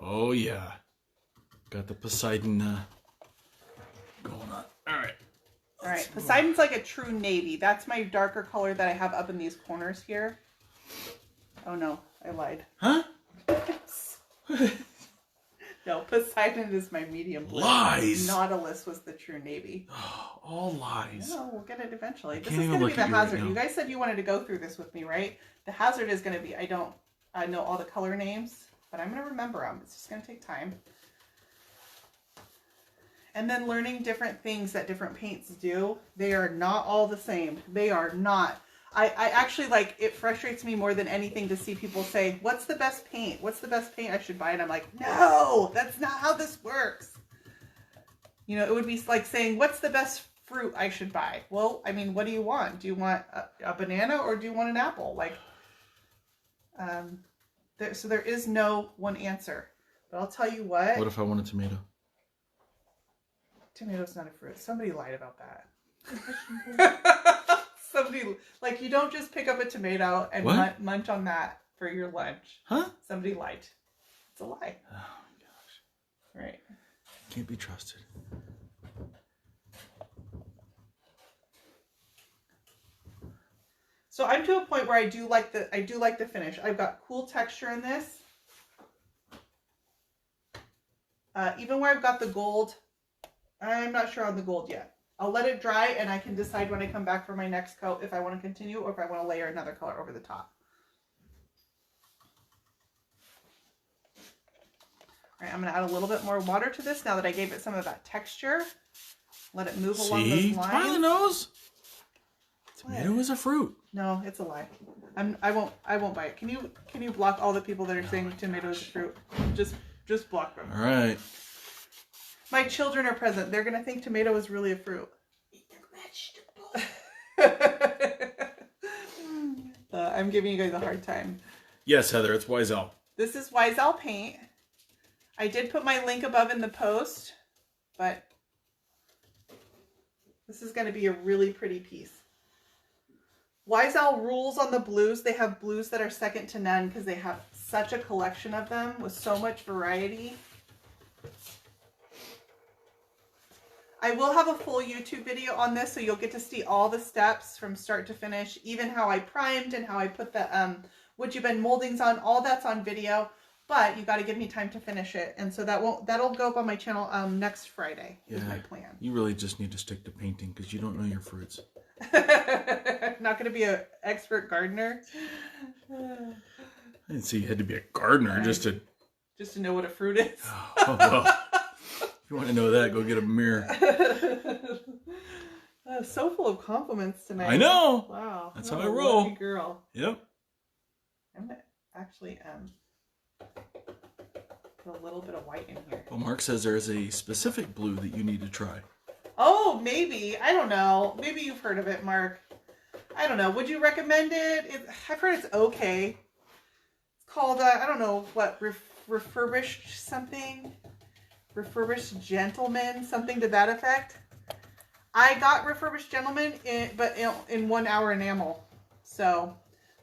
B: Oh, yeah. Got the Poseidon going on. All right.
A: All right. Poseidon's like a true navy. That's my darker color that I have up in these corners here. Oh, no. I lied.
B: Huh?
A: No, Poseidon is my medium blue.
B: Lies.
A: Nautilus was the true navy.
B: All lies.
A: No, we'll get it eventually. This
B: can't
A: is
B: even
A: going to be
B: look
A: the
B: at you right
A: hazard.
B: now.
A: You guys said you wanted to go through this with me, right? The hazard is going to be, I know all the color names, but I'm going to remember them. It's just going to take time. And then learning different things that different paints do. They are not all the same. They are not. I actually, like, it frustrates me more than anything to see people say, what's the best paint? What's the best paint I should buy? And I'm like, no, that's not how this works. You know, it would be like saying, what's the best fruit I should buy? Well, I mean, what do you want? Do you want a banana or do you want an apple? Like, so there is no one answer. But I'll tell you what.
B: What if I want a tomato?
A: Tomato's not a fruit. Somebody lied about that. Somebody, like, you don't just pick up a tomato and munch on that for your lunch.
B: Huh?
A: Somebody lied. It's a lie.
B: Oh, my gosh.
A: Right.
B: Can't be trusted.
A: So I'm to a point where I do like the finish. I've got cool texture in this. Even where I've got the gold, I'm not sure on the gold yet. I'll let it dry and I can decide when I come back for my next coat if I want to continue or if I want to layer another color over the top. All right, I'm going to add a little bit more water to this now that I gave it some of that texture. Let it move along those lines.
B: Smiley the nose. Tomato is a fruit.
A: No, it's a lie. I won't buy it. Can you block all the people that are saying tomato is a fruit? Just block them.
B: All right.
A: My children are present. They're going to think tomato is really a fruit.
C: Eat the vegetable.
A: I'm giving you guys a hard time.
B: Yes, Heather, it's Owl.
A: This is Owl Paint. I did put my link above in the post, but this is going to be a really pretty piece. Owl rules on the blues. They have blues that are second to none because they have such a collection of them with so much variety. I will have a full YouTube video on this, so you'll get to see all the steps from start to finish, even how I primed and how I put the wood you bend moldings on. All that's on video. but you got to give me time to finish it. And so that'll go up on my channel next Friday is my plan.
B: You really just need to stick to painting because you don't know your fruits.
A: Not going to be an expert gardener.
B: I didn't say you had to be a gardener just to
A: know what a fruit is.
B: Oh, well. If you want to know that, go get a mirror.
A: So full of compliments tonight.
B: I know.
A: Wow.
B: That's how I roll.
A: Lucky girl.
B: Yep.
A: I'm going to actually put a little bit of white in here.
B: Well, Mark says there's a specific blue that you need to try.
A: Oh, maybe. I don't know. Maybe you've heard of it, Mark. I don't know. Would you recommend it? I've heard it's okay. It's called, I don't know what, refurbished something? Refurbished Gentleman, something to that effect. I got Refurbished Gentleman, but in 1 hour enamel. So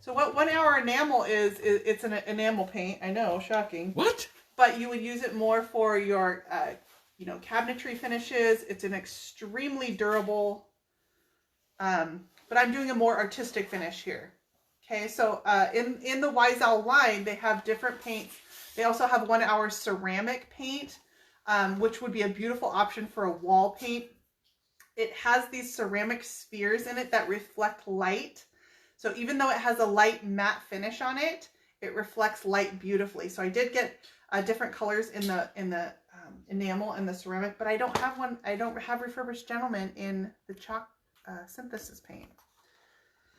A: what 1 hour enamel is it's an enamel paint. I know, shocking.
B: What?
A: But you would use it more for your, cabinetry finishes. It's an extremely durable, but I'm doing a more artistic finish here. Okay, so in the Wise Owl line, they have different paints. They also have 1 hour ceramic paint, which would be a beautiful option for a wall paint. It has these ceramic spheres in it that reflect light. So even though it has a light matte finish on it, it reflects light beautifully. So I did get different colors in the enamel and the ceramic, but I don't have one. I don't have Refurbished Gentleman in the chalk synthesis paint.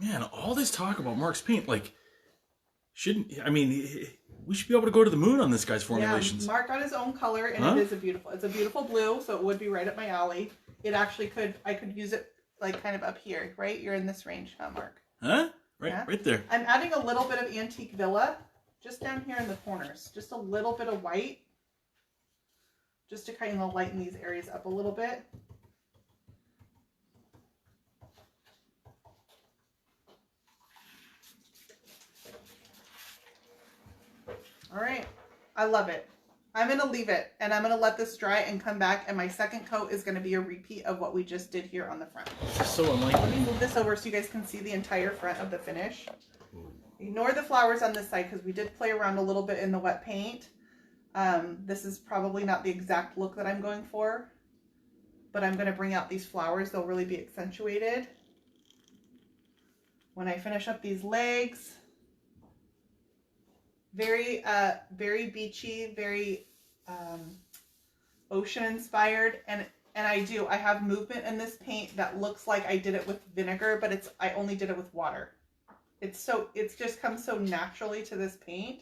B: Man, all this talk about Mark's paint, we should be able to go to the moon on this guy's formulations.
A: Yeah, Mark got his own color, and it's a beautiful blue, so it would be right up my alley. It actually I could use it kind of up here, right? You're in this range, huh, Mark?
B: Huh? Right there.
A: I'm adding a little bit of Antique Villa just down here in the corners. Just a little bit of white. Just to kind of lighten these areas up a little bit. All right. I love it. I'm going to leave it, and I'm going to let this dry and come back, and my second coat is going to be a repeat of what we just did here on the front.
B: So unlikely.
A: Let me move this over so you guys can see the entire front of the finish. Ignore the flowers on this side because we did play around a little bit in the wet paint. This is probably not the exact look that I'm going for, but I'm going to bring out these flowers. They'll really be accentuated. When I finish up these legs, very beachy, very ocean inspired, and I have movement in this paint that looks like I did it with vinegar, but I only did it with water. It's just comes so naturally to this paint.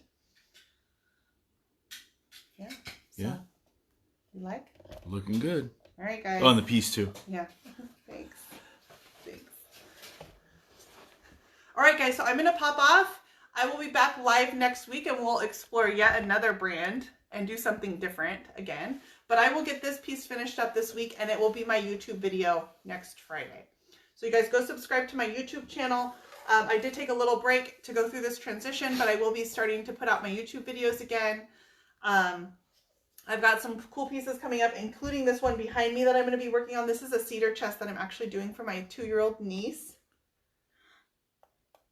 A: Yeah. So,
B: yeah.
A: You like?
B: Looking good.
A: All right, guys.
B: Oh, and the piece too.
A: Yeah. Thanks. All right, guys. So I'm gonna pop off. I will be back live next week, and we'll explore yet another brand and do something different again. But I will get this piece finished up this week, and it will be my YouTube video next Friday. So you guys go subscribe to my YouTube channel. I did take a little break to go through this transition, but I will be starting to put out my YouTube videos again. I've got some cool pieces coming up, including this one behind me that I'm going to be working on. This is a cedar chest that I'm actually doing for my 2-year-old niece.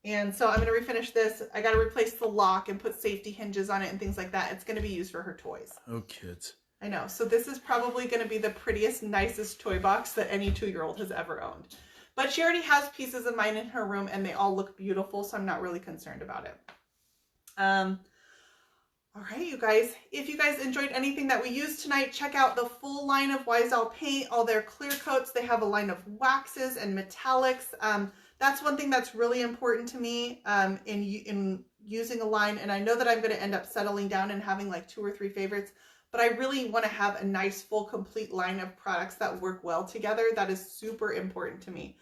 A: And so I'm going to refinish this. I got to replace the lock and put safety hinges on it and things like that. It's going to be used for her toys.
B: Oh, kids.
A: I know. So this is probably going to be the prettiest, nicest toy box that any 2-year-old has ever owned. But she already has pieces of mine in her room, and they all look beautiful, so I'm not really concerned about it. All right, you guys. If you guys enjoyed anything that we used tonight, check out the full line of Wise Owl paint, all their clear coats. They have a line of waxes and metallics. That's one thing that's really important to me in using a line. And I know that I'm going to end up settling down and having like 2 or 3 favorites, but I really want to have a nice, full, complete line of products that work well together. That is super important to me.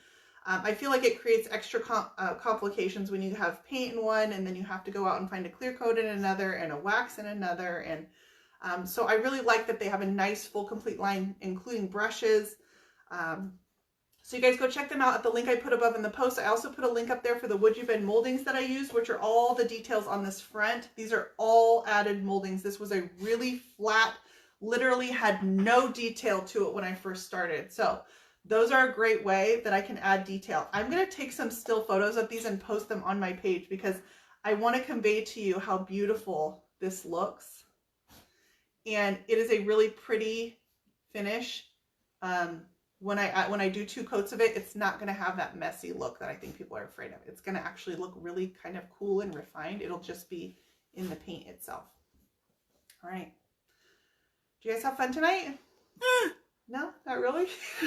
A: I feel like it creates extra complications when you have paint in one, and then you have to go out and find a clear coat in another and a wax in another. And so I really like that they have a nice, full, complete line, including brushes. So you guys go check them out at the link I put above in the post. I also put a link up there for the wood you bend moldings that I use, which are all the details on this front. These are all added moldings. This was a really flat, literally had no detail to it when I first started. So those are a great way that I can add detail. I'm going to take some still photos of these and post them on my page because I want to convey to you how beautiful this looks. And it is a really pretty finish. When I do 2 coats of it, it's not going to have that messy look that I think people are afraid of. It's going to actually look really kind of cool and refined. It'll just be in the paint itself. All right. Do you guys have fun tonight? No, not really.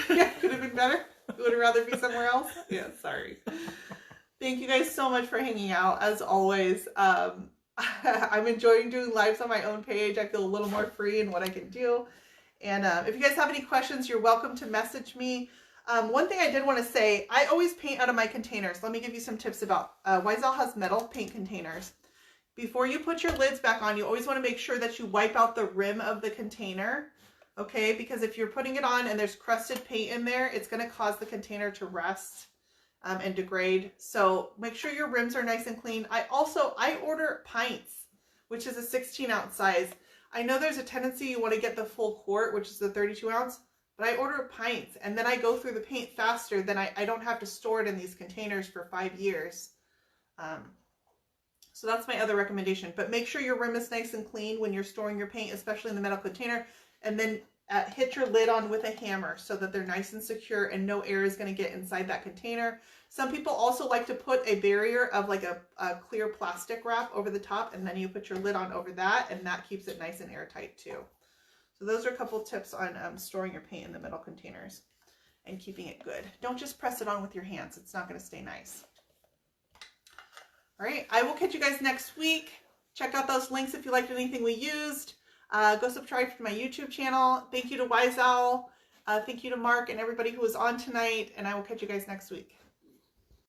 A: Yeah, could have been better. You would rather be somewhere else. Yeah, sorry. Thank you guys so much for hanging out. As always, I'm enjoying doing lives on my own page. I feel a little more free in what I can do. And if you guys have any questions, you're welcome to message me. One thing I did want to say, I always paint out of my containers. Let me give you some tips about Wise-Owl has metal paint containers. Before you put your lids back on, you always want to make sure that you wipe out the rim of the container. Okay, because if you're putting it on and there's crusted paint in there, it's going to cause the container to rust and degrade. So make sure your rims are nice and clean. I order pints, which is a 16-ounce size. I know there's a tendency you want to get the full quart, which is the 32-ounce, but I order pints, and then I go through the paint faster. Then I don't have to store it in these containers for 5 years. So that's my other recommendation. But make sure your rim is nice and clean when you're storing your paint, especially in the metal container. And then hit your lid on with a hammer so that they're nice and secure and no air is going to get inside that container. Some people also like to put a barrier of like a clear plastic wrap over the top, and then you put your lid on over that, and that keeps it nice and airtight too. So those are a couple tips on storing your paint in the metal containers and keeping it good. Don't just press it on with your hands. It's not going to stay nice. All right, I will catch you guys next week. Check out those links if you liked anything we used. Go subscribe to my YouTube channel. Thank you to Wise Owl. Thank you to Mark and everybody who was on tonight, and I will catch you guys next week.